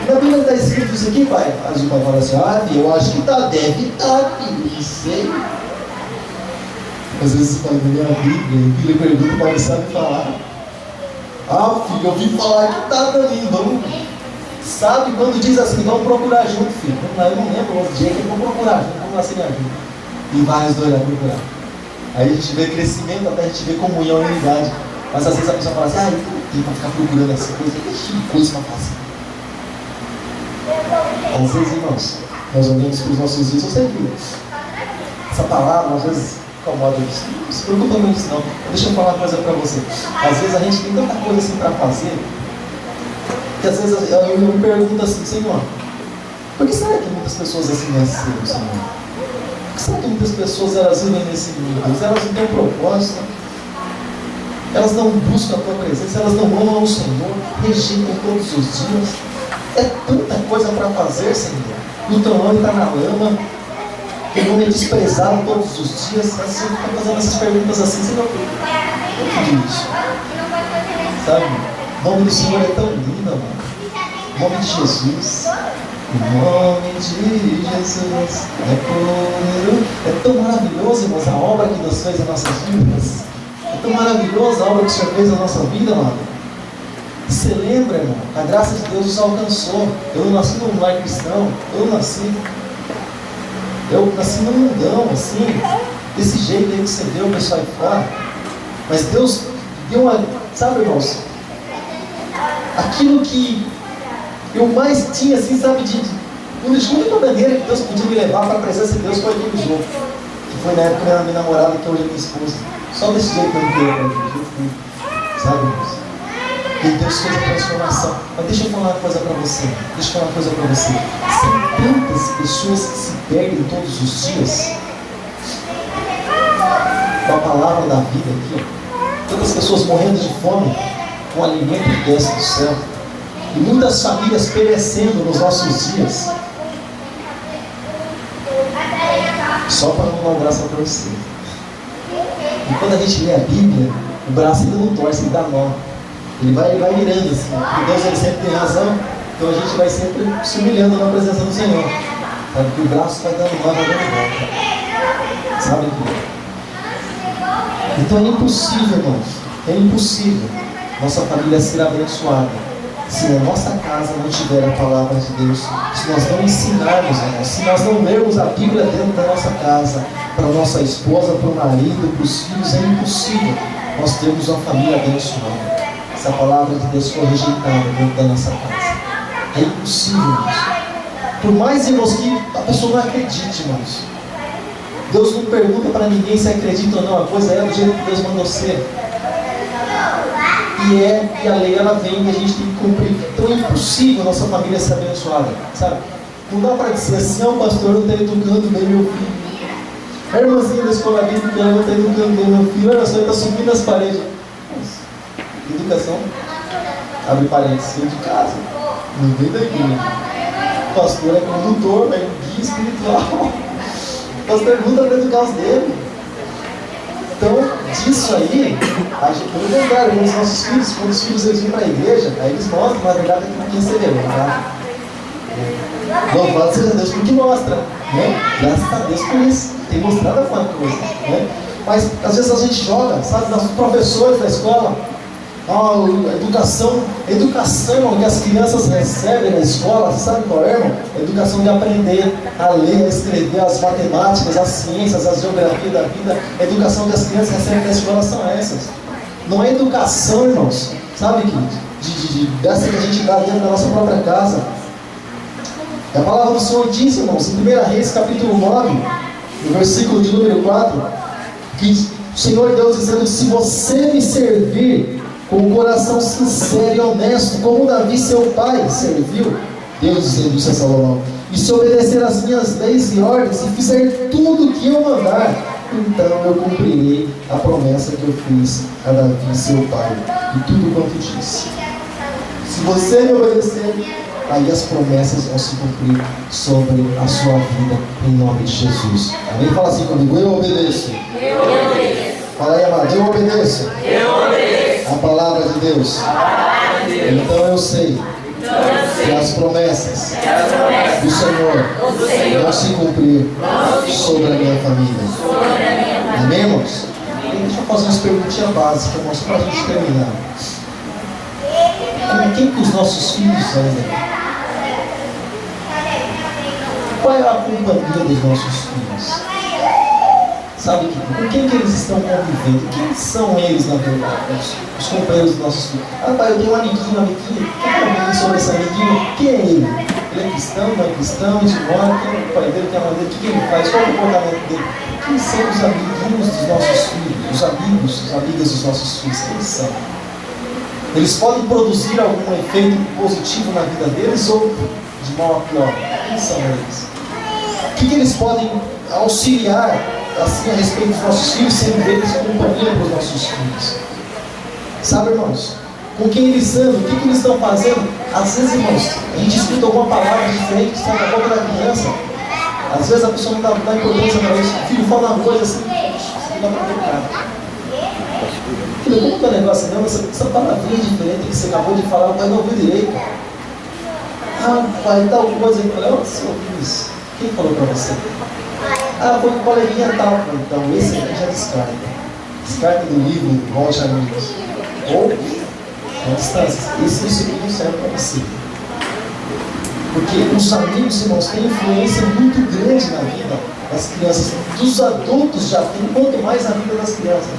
Speaker 1: na Bíblia está escrito isso aqui, pai? Aí o pai fala assim: eu acho que deve estar, filho, não sei. Às vezes o pai lê a Bíblia, o filho pergunta, o pai não sabe falar. Filho, eu ouvi falar que está ali, vamos. Sabe quando diz assim: vamos procurar junto, filho? Eu não lembro o outro dia, vamos procurar junto, vamos lá seguir junto. E vai os dois lá procurar. Aí a gente vê crescimento, até a gente vê comunhão e unidade. Mas às vezes a pessoa fala assim: tem para ficar procurando essa coisa, que coisa para fazer. Às vezes, irmãos, nós olhamos para os nossos filhos, eu sei que essa palavra às vezes incomoda isso. Não se preocupa com isso não. Deixa eu falar uma coisa para você. Às vezes a gente tem tanta coisa assim para fazer, que às vezes eu me pergunto assim: Senhor, por que será que muitas pessoas assim nasceram, Senhor? Por que será que muitas pessoas elas vivem nesse mundo? Elas não têm propósito, elas não buscam a tua presença, elas não amam o Senhor, rejeitam todos os dias. É tanta coisa para fazer, Senhor. O teu nome está na lama, o nome é desprezado todos os dias. Você está fazendo essas perguntas assim, Senhor, por que isso? Sabe? O nome do Senhor é tão lindo, mano. O nome de Jesus. O nome de Jesus é poderoso. É tão maravilhoso, irmãos, a obra que Deus fez em nossas vidas. É tão maravilhosa a obra que o Senhor fez na nossa vida, mano. Você lembra, irmão? A graça de Deus nos alcançou. Eu não nasci num lar cristão. Eu nasci no mundão, assim, desse jeito aí que você vê o pessoal aí fora. Mas Deus deu uma, sabe, irmãos? Aquilo que eu mais tinha, assim, sabe, a única maneira que Deus podia me levar para a presença de Deus foi aqui no jogo. Que foi na época da minha namorada, que hoje é minha esposa. Só desse jeito eu fui, sabe, irmãos? E Deus fez a transformação. Mas deixa eu falar uma coisa para você. São tantas pessoas que se perdem todos os dias com a palavra da vida aqui. Tantas pessoas morrendo de fome com o alimento que desce do céu. E muitas famílias perecendo nos nossos dias. Só para não dar um braço a torcer. E quando a gente lê a Bíblia, o braço ainda não torce, ele dá nó. Ele vai virando assim. E Deus, ele sempre tem razão. Então a gente vai sempre se humilhando na presença do Senhor. Sabe que o braço vai dando nó, vai dando volta. Sabe que? Então é impossível, irmãos. É impossível nossa família ser abençoada se na nossa casa não tiver a palavra de Deus. Se nós não ensinarmos, irmãos. Se nós não lermos a Bíblia dentro da nossa casa, para a nossa esposa, para o marido, para os filhos, é impossível nós termos uma família abençoada. Se a palavra de Deus for rejeitada dentro da nossa casa, é impossível, irmãos. Por mais, irmãos, que a pessoa não acredite, irmãos. Deus não pergunta para ninguém se acredita ou não. A coisa é do jeito que Deus mandou ser. E a lei ela vem e a gente tem que cumprir. Então é impossível a nossa família ser abençoada, sabe? Não dá para dizer assim: o pastor não está educando bem meu filho. A irmãzinha da escola bíblica não está educando bem meu filho. Olha só, ele está subindo as paredes. Educação, abre parênteses, de casa, não vem da igreja. O pastor é condutor, é guia espiritual. O pastor luta para educar os dele. Então, disso aí, a gente pode lembrar, os nossos filhos, quando os filhos eles vêm para a igreja, aí eles mostram, na verdade, aquilo que receberam, tá? Louvado seja Deus porque mostra, né? Graças a Deus por isso, tem mostrado alguma coisa, né? Mas às vezes a gente joga, sabe, nossos professores da escola. Educação que as crianças recebem na escola, sabe qual é, irmão? A educação de aprender a ler, a escrever, as matemáticas, as ciências, a geografia da vida. A educação que as crianças recebem na escola são essas. Não é educação, irmãos, sabe, dessa que a gente dá dentro da nossa própria casa. A palavra do Senhor diz, irmãos, em 1 Reis, capítulo 9, no versículo de número 4, que o Senhor Deus dizendo: se você me servir com um coração sincero e honesto, como Davi seu pai serviu, Deus dizendo isso a Salomão, e se obedecer às minhas leis e ordens, e fizer tudo o que eu mandar, então eu cumprirei a promessa que eu fiz a Davi, seu pai, e tudo quanto disse. Se você me obedecer, aí as promessas vão se cumprir sobre a sua vida, em nome de Jesus. Amém? Fala assim comigo: eu obedeço.
Speaker 2: Eu obedeço.
Speaker 1: Fala aí, amado: eu obedeço.
Speaker 2: Eu obedeço.
Speaker 1: A palavra de Deus. Então eu sei que as promessas do Senhor vão se cumprir sobre a minha família. Amém, irmãos? Deixa eu fazer umas perguntinhas básicas, irmãos, para a gente terminar. Com quem que os nossos filhos andam? Qual é a companhia dos nossos filhos? Sabe com quem que eles estão convivendo? Quem são eles, na verdade? Os companheiros dos nossos filhos. Ah, pai, eu tenho um amiguinho. Quem sobre esse amiguinho? Quem é ele? Ele é cristão, não é cristão? De mora? Quem é o pai dele? Quem é a mãe dele? O que ele faz? Qual é o comportamento dele? Quem são os amiguinhos dos nossos filhos? Os amigos, as amigas dos nossos filhos? Quem são? Eles podem produzir algum efeito positivo na vida deles ou de mal a pior? Quem são eles? O que eles podem auxiliar assim a respeito dos nossos filhos, sendo eles companhia para os nossos filhos? Sabe, irmãos, com quem eles andam, o que eles estão fazendo? Às vezes, irmãos, a gente escuta alguma palavra diferente que está na boca da criança. Às vezes a pessoa não dá importância para isso. O filho fala uma coisa assim, não dá para tocar. Filho, como que é o negócio? Não, essa palavrinha diferente que você acabou de falar, o pai não ouviu direito. Ah, pai, tal coisa. Eu falei: onde você ouviu isso? Quem falou para você? Ah, foi um coleguinha tal. Então, esse aqui já descarta. Descarta do livro, volte amigos. Ou, a distância. Esse aqui não serve para você. Porque os amigos, irmãos, têm influência muito grande na vida das crianças. Dos adultos já tem, quanto mais na vida das crianças.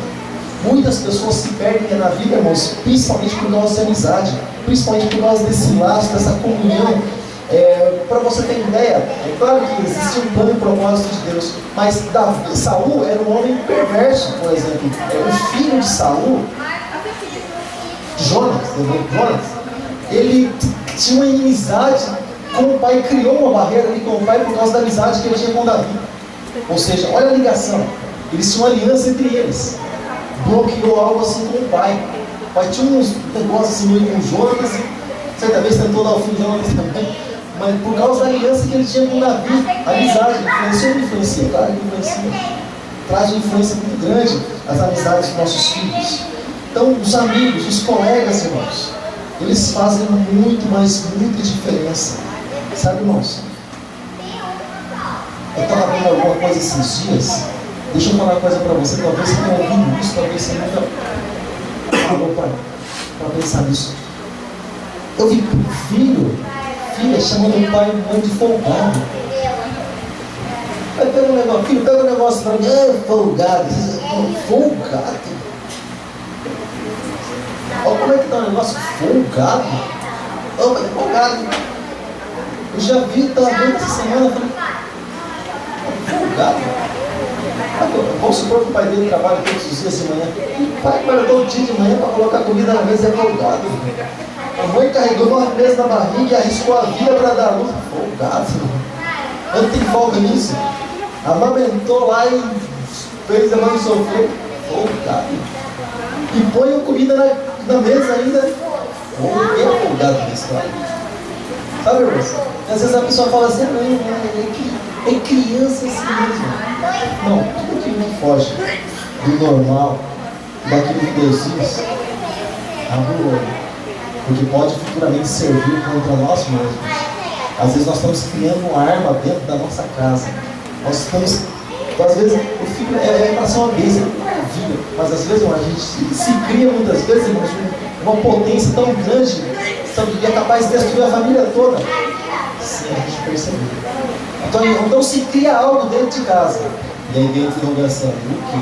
Speaker 1: Muitas pessoas se perdem na vida, irmãos, principalmente por causa de amizade, principalmente por causa desse laço, dessa comunhão. Para você ter ideia, é claro que existia um plano e propósito de Deus, mas Saul era um homem perverso, por exemplo. O filho de Saul, Jonas, ele tinha uma inimizade com o pai, criou uma barreira ali com o pai por causa da amizade que ele tinha com Davi. Ou seja, olha a ligação, eles tinham uma aliança entre eles. Bloqueou algo assim com o pai. O pai tinha uns negócios assim meio com Jonas, certa vez tentou dar o filho de Jonas também, mas por causa da aliança que ele tinha com Davi, a amizade, influencia ou não influencia? Claro que influencia. Traz uma influência muito grande as amizades dos nossos filhos. Então, os amigos, os colegas, irmãos, eles fazem muito, mas muita diferença. Sabe, irmãos? Eu estava vendo alguma coisa esses dias. Deixa eu falar uma coisa para você, talvez você tenha ouvido isso, talvez você nunca falou para pensar nisso. Eu vi filha chamando o pai e mãe de folgado. Aí pega um negócio, filho, pega um negócio para mim, folgado. Folgado? Olha como é que está o negócio, folgado? Oh, mas folgado. Eu já vi, estava vendo essa semana, eu falei, folgado? Vamos supor que o pai dele trabalha todos os dias de manhã. O pai trabalha todo dia de manhã para colocar comida na mesa, é folgado. A mãe carregou uma mesa na barriga e arriscou a vida para dar luz. Folgado. Onde tem folga nisso? Amamentou lá e fez a mãe sofrer. Folgado. E põe a comida na mesa ainda. Ninguém é folgado nisso, claro. Sabe, irmãos? Às vezes a pessoa fala assim, não, é criança assim mesmo. Não, tudo que não foge do normal, daquilo que Deus diz, abre o olho, porque pode futuramente servir contra nós mesmos. Às vezes nós estamos criando uma arma dentro da nossa casa. Nós estamos, às vezes, o filho é para ser uma bênção, é maravilha, mas às vezes a gente se cria muitas vezes, irmãos, uma potência tão grande, que é capaz de destruir a família toda, sem a gente perceber. Então se cria algo dentro de casa. E aí vem a interrogação: o quê?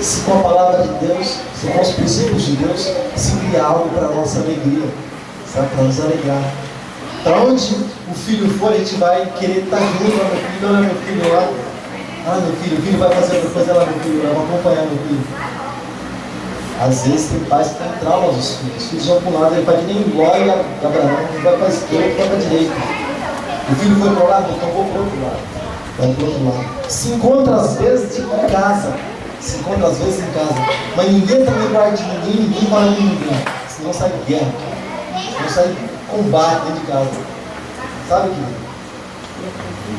Speaker 1: Se com a palavra de Deus, se com os princípios de Deus, se cria algo para a nossa alegria, sabe? Para nos alegrar. Para onde o filho for, a gente vai querer estar junto. Olha meu filho lá. Ah, meu filho, o filho vai fazer outra coisa lá, meu filho, eu vou acompanhar meu filho. Às vezes tem pais que têm traumas dos filhos. Os filhos vão para um lado, ele vai que nem Ló e Abraão, vai para a esquerda, vai para a direita. O filho foi para o lado, então vou para o outro lado. vai para o outro lado. Se encontra às vezes em casa. Mas ninguém está no lugar de ninguém, ninguém fala com ninguém. Senão sai guerra. Senão sai combate dentro de casa. Sabe, querido?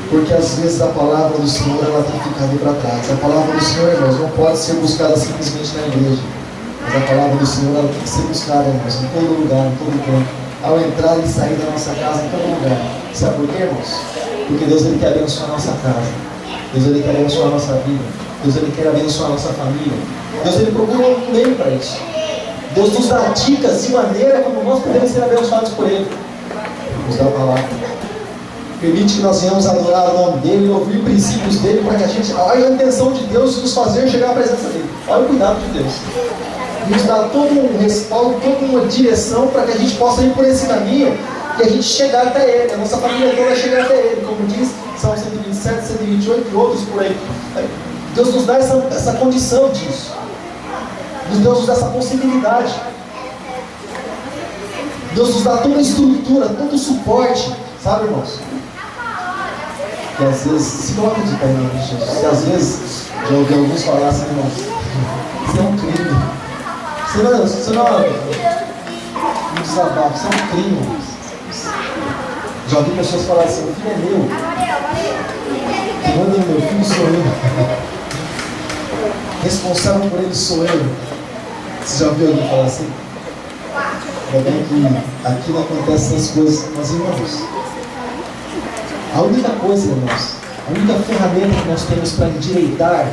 Speaker 1: Porque às vezes a palavra do Senhor ela tem ficado para trás. A palavra do Senhor, irmãos, não pode ser buscada simplesmente na igreja. Mas a palavra do Senhor ela tem que ser buscada, irmãos, em todo lugar, em todo tempo. Ao entrar e sair da nossa casa, em todo lugar. Sabe por quê, irmãos? Porque Deus ele quer abençoar a nossa casa. Deus ele quer abençoar a nossa vida. Deus ele quer abençoar a nossa família. Deus ele procura um meio para isso. Deus nos dá dicas de maneira como nós podemos ser abençoados por Ele. Nos dá a palavra. Permite que nós venhamos adorar o nome dEle e ouvir princípios dEle para que a gente... Olha a intenção de Deus de nos fazer chegar à presença dEle. Olha o cuidado de Deus. Nos dá todo um respaldo, toda uma direção para que a gente possa ir por esse caminho e a gente chegar até Ele. A nossa família toda chegar até Ele. Como diz Salmo 127, 128 e outros por aí. Deus nos dá essa condição disso. Deus nos dá essa possibilidade. Deus nos dá toda a estrutura, todo o suporte. Sabe, irmãos? Que às vezes, se coloca de pé, irmão, se às vezes, já ouvi alguns falar assim, irmãos, isso é um crime. Você não é um desabafo, isso é um crime, irmãos. Já ouvi pessoas falar assim, o filho é meu. Quem manda no meu filho sou eu. Responsável por ele sou eu. Você já ouviu alguém falar assim? Ainda bem que aqui não acontecem essas coisas, mas irmãos, a única coisa, irmãos, a única ferramenta que nós temos para endireitar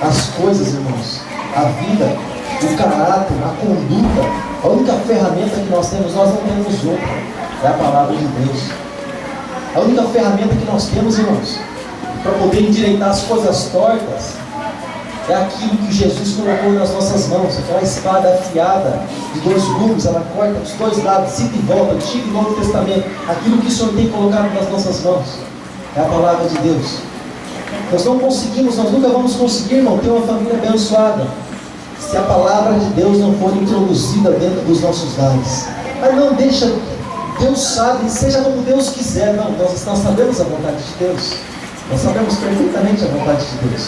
Speaker 1: as coisas, irmãos, a vida, o caráter, a conduta, a única ferramenta que nós temos, nós não temos outra, é a palavra de Deus. A única ferramenta que nós temos, irmãos, para poder endireitar as coisas tortas, é aquilo que Jesus colocou nas nossas mãos, aquela espada afiada de 2 gumes, ela corta os 2 lados, cita e volta, Antigo e Novo Testamento, aquilo que o Senhor tem colocado nas nossas mãos, é a palavra de Deus. Nós não conseguimos, nós nunca vamos conseguir, irmão, ter uma família abençoada, se a palavra de Deus não for introduzida dentro dos nossos lares. Mas não deixa, Deus sabe, seja como Deus quiser, não, nós sabemos a vontade de Deus, nós sabemos perfeitamente a vontade de Deus.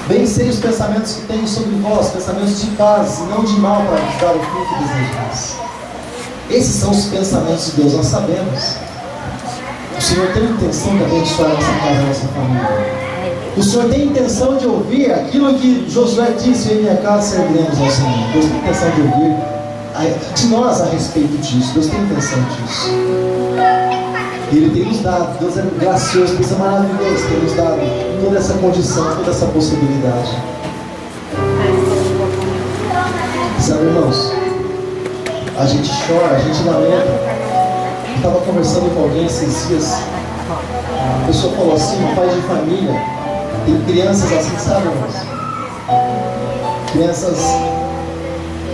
Speaker 1: Bem sei os pensamentos que tenho sobre vós, pensamentos de paz e não de mal, para vos dar o fruto que desejais. Esses são os pensamentos de Deus, nós sabemos. O Senhor tem intenção de abençoar a nossa casa, a nossa família. O Senhor tem intenção de ouvir aquilo que Josué disse: em minha casa serviremos ao Senhor. Deus tem intenção de ouvir de nós a respeito disso. Deus tem intenção disso. E Ele tem nos dado, Deus é gracioso, Deus é maravilhoso, tem nos dado toda essa condição, toda essa possibilidade. Sabe, irmãos, a gente chora, a gente lamenta. Eu estava conversando com alguém esses dias, a pessoa falou assim, um pai de família, tem crianças assim, sabe, irmãos? Crianças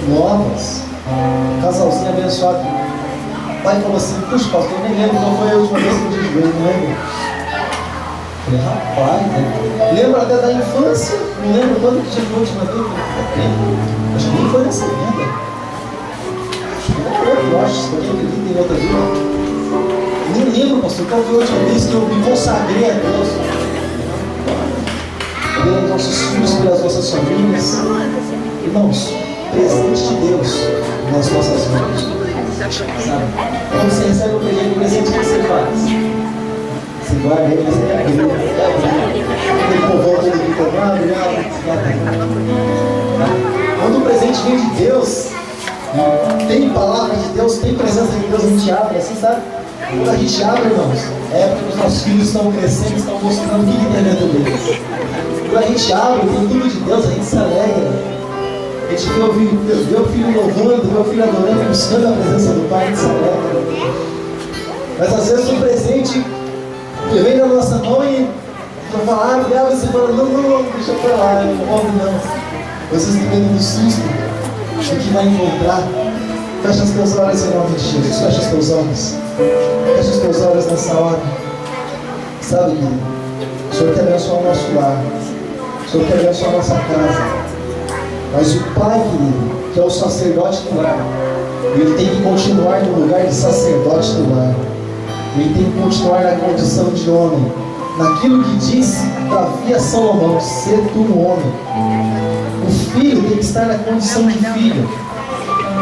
Speaker 1: novas, um casalzinho abençoado. O pai falou assim, puxa, pastor, eu nem lembro qual foi a última vez que eu te joelho, não lembro. Eu falei, rapaz, né? Lembro até da infância, não lembro quando que já foi a última vez. Acho que nem foi nessa vida. Acho que não foi, eu acho, se alguém acredita em outra vida. Nem lembro, pastor, qual foi a última vez que eu me consagrei a Deus. Pelos nossos filhos, pelas nossas famílias. Irmãos, presente de Deus nas nossas mãos. Sabe? Quando você recebe o presente, o que você faz? Você guarda ele, você quer abrir, aquele povão todo gritando, quando o presente vem de Deus, tem palavra de Deus, tem presença de Deus, a gente abre assim, sabe? Quando a gente abre, irmãos, é porque os nossos filhos estão crescendo, estão mostrando o que tem dentro deles. Quando a gente abre, tem tudo de Deus, a gente se alegra. A gente vê o filho louvando, vê o filho adorando, buscando a presença do Pai, a gente se alegra. Mas às vezes um presente que vem na nossa mão e vai falar, abre ela, e você fala, não, deixa pra lá, eu não vou não. Às vezes tem medo do susto, do que vai encontrar. Fecha os teus olhos em nome de Jesus, fecha os teus olhos. Fecha os teus olhos nessa hora. Sabe, querido, o Senhor quer abençoar o nosso lar, o Senhor quer abençoar a nossa casa. Mas o Pai, querido, que é o sacerdote do lar, ele tem que continuar no lugar de sacerdote do lar. Ele tem que continuar na condição de homem, naquilo que disse Davi a Salomão: ser tu um homem. O filho tem que estar na condição de filho.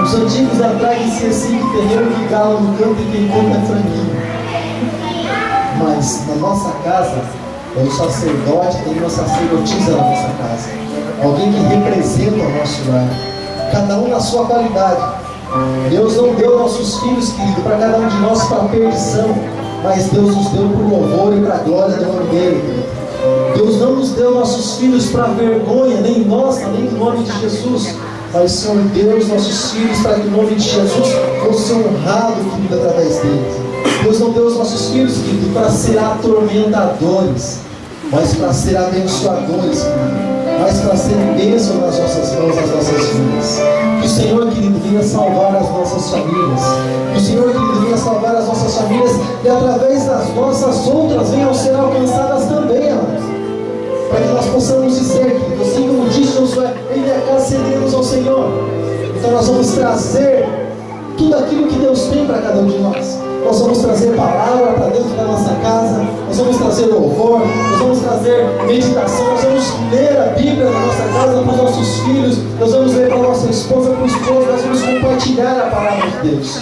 Speaker 1: Os antigos atrás diziam assim: que terreiro que galo no campo e quem come é franguinho. Mas na nossa casa, é o sacerdote, tem uma sacerdotisa na nossa casa, alguém que representa o nosso lar, cada um na sua qualidade. Deus não deu nossos filhos, querido, para cada um de nós para perdição, mas Deus nos deu para o louvor e para a glória do nome dele, querido. Deus não nos deu nossos filhos para vergonha, nem nossa, nem em nome de Jesus, mas Senhor Deus, nossos filhos, para que o nome de Jesus fosse honrado, querido, através deles. Deus não deu os nossos filhos, querido, para ser atormentadores, mas para ser abençoadores, querido, mas para ser bênção nas nossas mãos, nas nossas vidas. Que o Senhor, querido, venha salvar as nossas famílias. Que o Senhor, querido, venha salvar as nossas famílias e através das nossas outras venham ser alcançadas também, amados. Para que nós possamos dizer, querido, assim como disse Josué: em minha casa seremos ao Senhor. Então nós vamos trazer tudo aquilo que Deus tem para cada um de nós. Nós vamos trazer palavra para dentro da nossa casa, nós vamos trazer louvor, nós vamos trazer meditação, nós vamos ler a Bíblia na nossa casa para os nossos filhos, nós vamos ler para a nossa esposa, para o esposo, nós vamos compartilhar a palavra de Deus.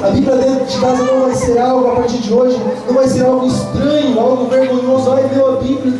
Speaker 1: A Bíblia dentro de casa não vai ser algo, a partir de hoje, não vai ser algo estranho, algo vergonhoso. Ai, leu a Bíblia,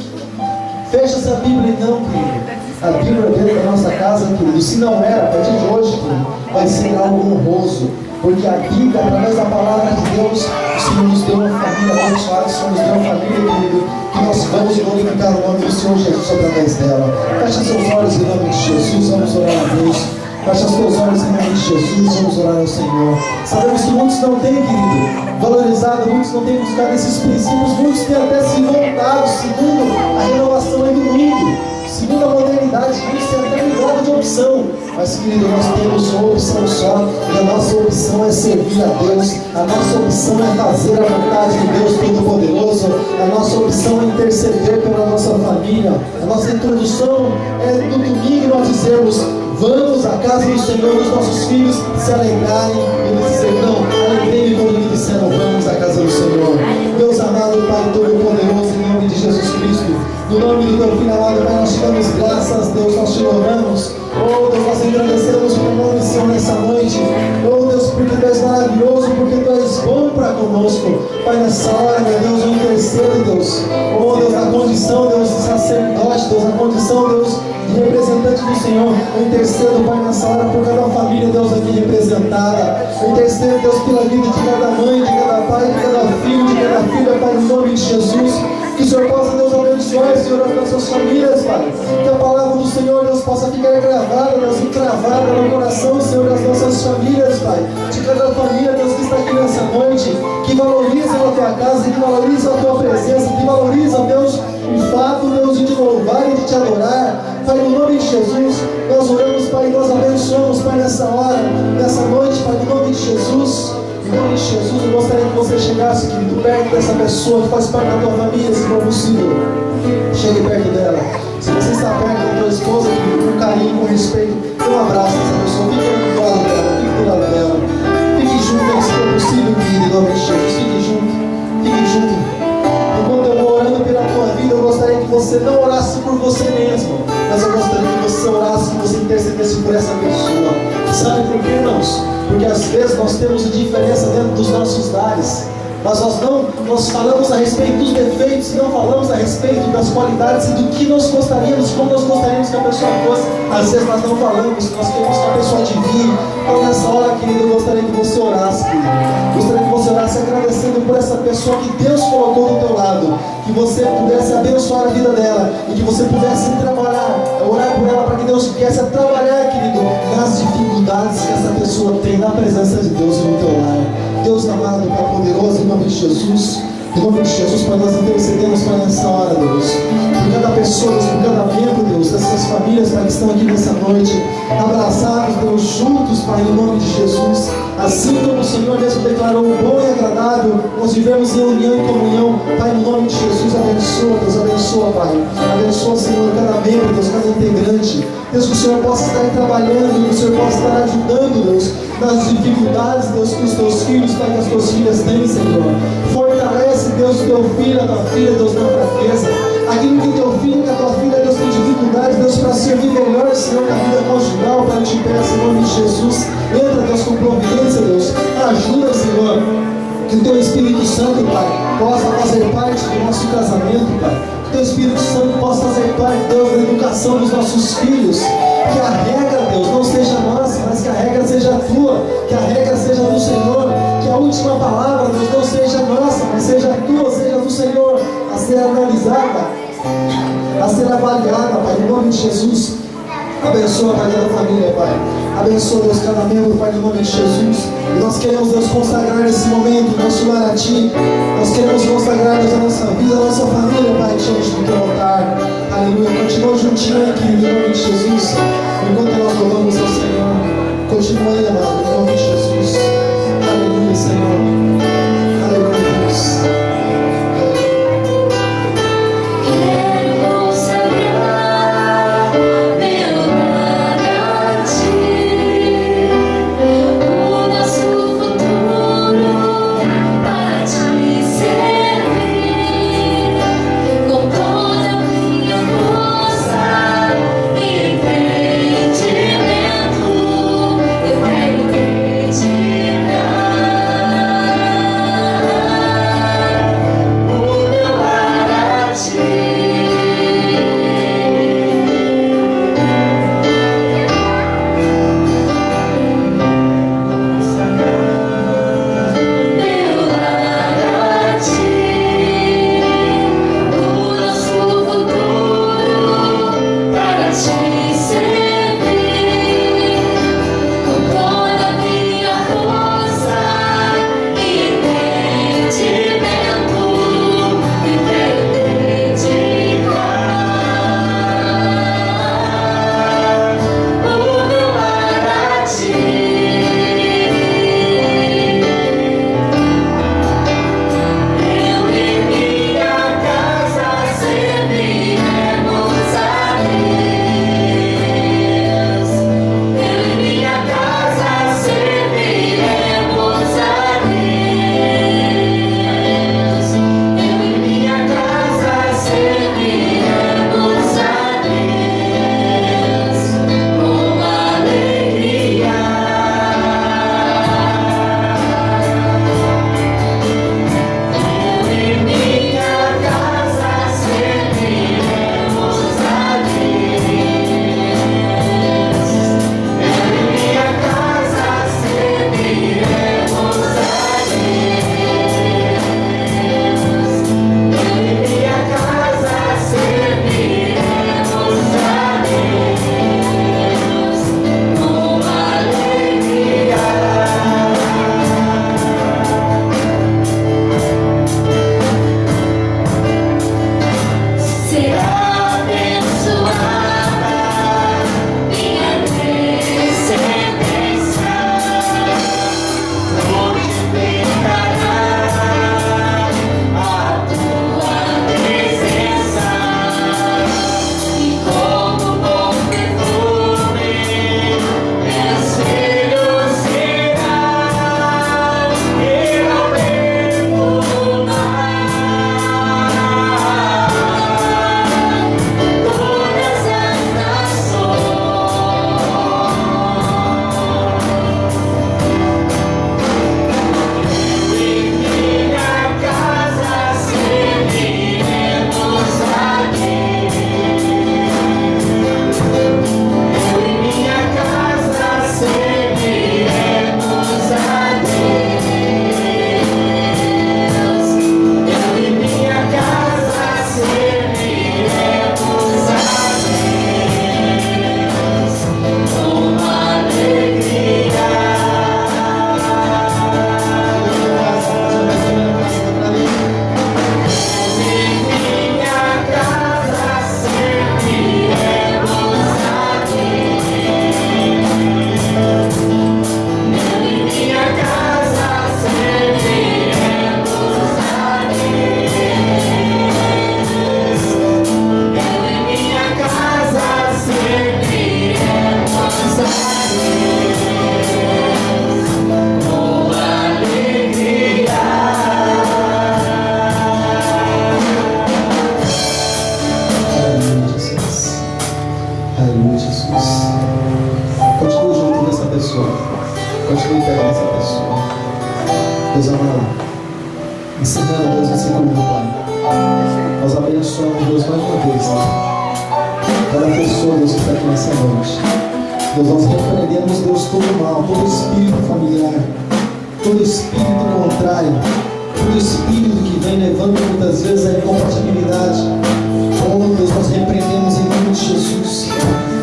Speaker 1: fecha essa Bíblia, não, querido. A Bíblia dentro da nossa casa, querido, se não era, a partir de hoje, querido, vai ser algo honroso. Porque a Bíblia, através da palavra de Deus, o Senhor nos deu uma família abençoada, o Senhor nos deu uma família, querido, que nós vamos glorificar o nome do Senhor Jesus através dela. Fecha seus olhos em nome de Jesus, vamos orar a Deus. Fecha os teus olhos em nome de Jesus, vamos orar ao Senhor. Sabemos que muitos não têm, querido, valorizado, muitos não têm buscado esses princípios, muitos têm até se voltado segundo a renovação aí do mundo, segundo a modernidade, muitos têm até mudado de opção. Mas, querido, nós temos uma opção só, e a nossa opção é servir a Deus, a nossa opção é fazer a vontade de Deus Todo-Poderoso, a nossa opção é interceder pela nossa família. A nossa introdução é no domingo nós dizermos: vamos à casa do Senhor, os nossos filhos se alegrarem, e eles dizer: não, alegrei-me quando me disseram: vamos à casa do Senhor. Deus amado, Pai Todo-Poderoso, em nome de Jesus Cristo, no nome do Teu Filho amado, Pai, nós te damos graças, Deus, nós te louvamos. Oh Deus, nós agradecemos pelo nome do Senhor nessa noite. Oh Deus, porque Tu és maravilhoso, porque Tu és bom para conosco. Pai, nessa hora, meu Deus, eu intercedo, Deus. Oh Deus, na condição, Deus, de sacerdote, Deus, na condição, Deus, de representante do Senhor, eu intercedo, Pai, nessa hora, por cada família, Deus, aqui representada. Eu intercedo, Deus, pela vida de cada mãe, de cada pai, de cada filho, de cada filha, Pai, no nome de Jesus. Que o Senhor possa, Deus, abençoar, Senhor, as nossas famílias, Pai. Que a palavra do Senhor, Deus, possa ficar gravada, Deus, encravada no coração, Senhor, das nossas famílias, Pai. De cada família, Deus, que está aqui nessa noite, que valoriza a Tua casa, que valoriza a Tua presença, que valoriza, Deus, o fato, Deus, de Te louvar e de Te adorar. Pai, no nome de Jesus, nós oramos, Pai, e nós abençoamos, Pai, nessa hora, nessa noite, Pai, no nome de Jesus. Em nome de Jesus, eu gostaria que você chegasse, querido, perto dessa pessoa que faz parte da tua família, se for possível. Chegue perto dela. Se você está perto da tua esposa, querido, com carinho, com respeito, dê um abraço nessa pessoa. Fique do lado dela, fique do lado dela. Fique junto, se for possível, querido, em nome de Jesus. Fique junto, fique junto. Enquanto eu vou orando pela tua vida, eu gostaria que você não orasse por você mesmo, mas eu gostaria que você orasse, que você intercedesse por essa pessoa. Sabe por quê, irmãos? Porque às vezes nós temos diferença dentro dos nossos lares, mas nós falamos a respeito dos defeitos e não falamos a respeito das qualidades e do que nós gostaríamos, como nós gostaríamos que a pessoa fosse. Às vezes nós não falamos, nós queremos que a pessoa adivinhe. Então nessa hora, querido, eu gostaria que você orasse, querido. Gostaria que você orasse agradecendo por essa pessoa que Deus colocou do teu lado, que você pudesse abençoar a vida dela e que você pudesse trabalhar, orar por ela para que Deus viesse a trabalhar, querido, nas dificuldades que essa pessoa tem na presença de Deus no teu lar. Deus amado, Pai poderoso, em nome de Jesus, em nome de Jesus, Pai, nós intercedemos, Pai, nessa hora, Deus, por cada pessoa, Deus, por cada membro, Deus, dessas famílias, Pai, que estão aqui nessa noite, abraçados, Deus, juntos, Pai, em nome de Jesus. Assim como o Senhor mesmo declarou bom e agradável, nós vivemos em união e comunhão. Pai, no nome de Jesus, abençoa, Deus, abençoa, Pai. Abençoa, Senhor, cada membro, Deus, cada integrante. Deus, que o Senhor possa estar trabalhando, que o Senhor possa estar ajudando, Deus, nas dificuldades, Deus, que os teus filhos, Pai, que as tuas filhas têm, Senhor. Fortalece fortalece, Deus, o teu filho, a tua filha, Deus, na fraqueza. Aquilo que teu filho, que a tua filha, Deus, tem dificuldade, Deus, para servir melhor, Senhor, na vida conjugal, Pai, eu te peço em nome de Jesus. Entra, Deus, com providência, Deus. Ajuda, Senhor, que o teu Espírito Santo, Pai, possa fazer parte do nosso casamento, Pai. Que o teu Espírito Santo possa fazer parte, Deus, da educação dos nossos filhos. Que a regra, Deus, não seja nossa, mas que a regra seja tua. Que a regra seja do Senhor. Que a última palavra, Deus, não seja nossa, mas seja tua, seja do Senhor. A ser analisada, a ser avaliada, Pai, em nome de Jesus. Abençoa, Pai, toda a família, Pai. Abençoa, Deus, cada membro, Pai, no nome de Jesus. E nós queremos, Deus, consagrar nesse momento o nosso lar a Ti. Nós queremos consagrar, Deus, a nossa vida, a nossa família, Pai, diante do Teu altar. Aleluia. Continua juntinho aqui, em nome de Jesus. Enquanto nós louvamos ao Senhor, continua aí, amado, em nome de Jesus. Aleluia, Senhor. Aleluia, Deus. continue perto dessa pessoa. Deus amado, ensinando Deus esse culto, Pai. Nós abençoamos, Deus, mais uma vez, cada pessoa, Deus, que está aqui nessa noite. Deus, nós repreendemos, Deus, todo mal, todo espírito familiar, todo espírito contrário, todo espírito que vem levando muitas vezes a incompatibilidade. Oh, Deus, nós repreendemos em nome de Jesus.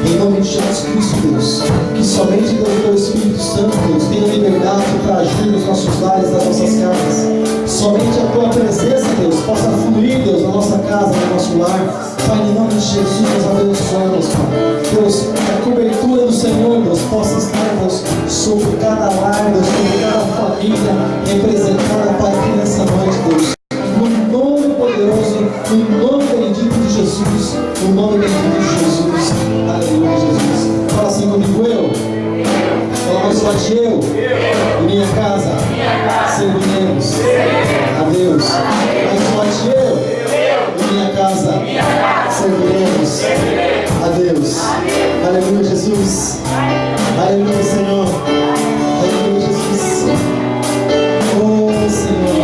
Speaker 1: Em nome de Jesus Cristo, Deus, que somente Deus, teu Espírito Santo, Deus, tenha liberdade para agir nos nossos lares, nas nossas casas. Somente a tua presença, Deus, possa fluir, Deus, na nossa casa, no nosso lar. Pai, em nome de Jesus, nós abençoamos, Pai. Deus, que a cobertura do Senhor, Deus, possa estar, Deus, sobre cada lar, Deus, sobre cada família representada, Pai, aqui nessa noite, Deus. No nome poderoso, no nome bendito de Jesus, no nome bendito de Jesus. Aleluia, Jesus. Fala assim comigo, eu. Fala mais forte, eu. E minha casa serviremos a Deus. Mais forte, eu. E minha casa serviremos a Deus. Aleluia, Jesus. Aleluia, Senhor. Aleluia, Jesus. Oh, Senhor.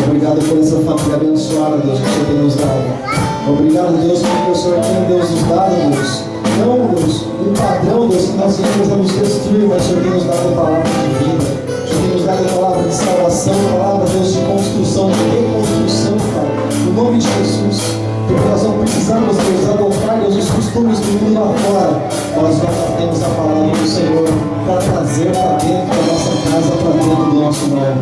Speaker 1: Obrigado por essa família abençoada, Deus, que o Senhor tem nos dado. Obrigado, Deus, porque o Senhor tem, Deus, nos dado, Deus. Não, Deus, um padrão, Deus, que nós venhamos a nos destruir, mas o Senhor tem nos dado a palavra de vida. O Senhor tem nos dado a palavra de salvação, a palavra, Deus, de construção, de reconstrução, Pai. No nome de Jesus. Porque nós não precisamos, Deus, adotar, Deus, os costumes do mundo lá fora. Nós já temos a palavra do Senhor para trazer para dentro da nossa casa, para dentro do nosso lar.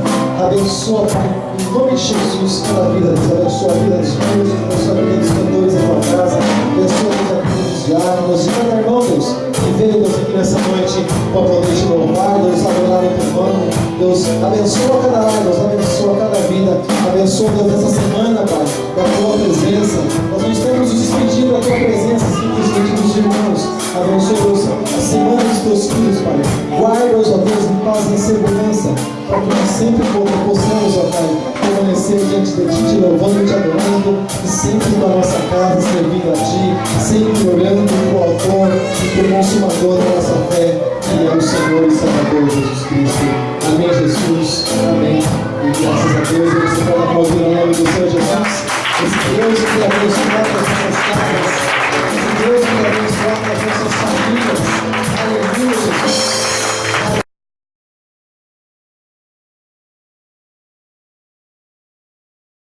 Speaker 1: Abençoa, Pai, em nome de Jesus, cada vida, Deus. Abençoa a vida dos filhos, abençoa a vida dos cantores da tua casa, abençoa a vida dos diáconos, de cada irmão, Deus, que veio, Deus, aqui nessa noite para poder te louvar, Deus, adorar o teu nome. Deus, abençoa cada lar, Deus, abençoa cada vida, abençoa, Deus, essa semana, Pai, da tua presença. Nós não estamos nos despedindo da tua presença, simplesmente dos irmãos. Abençoa, Deus, a semana dos teus filhos, Pai. Guarda-os, ó Deus, em paz e em segurança, para que nós sempre possamos, ó Pai, permanecer diante de Ti, te louvando e te adorando, e sempre na nossa casa, servindo a Ti, sempre orando pelo autor e pelo consumador da nossa fé, que é o Senhor e Salvador Jesus Cristo. Amém, Jesus. Amém. E graças a Deus, você pode aplaudir o nome do Senhor Jesus. Esse Deus que abençoa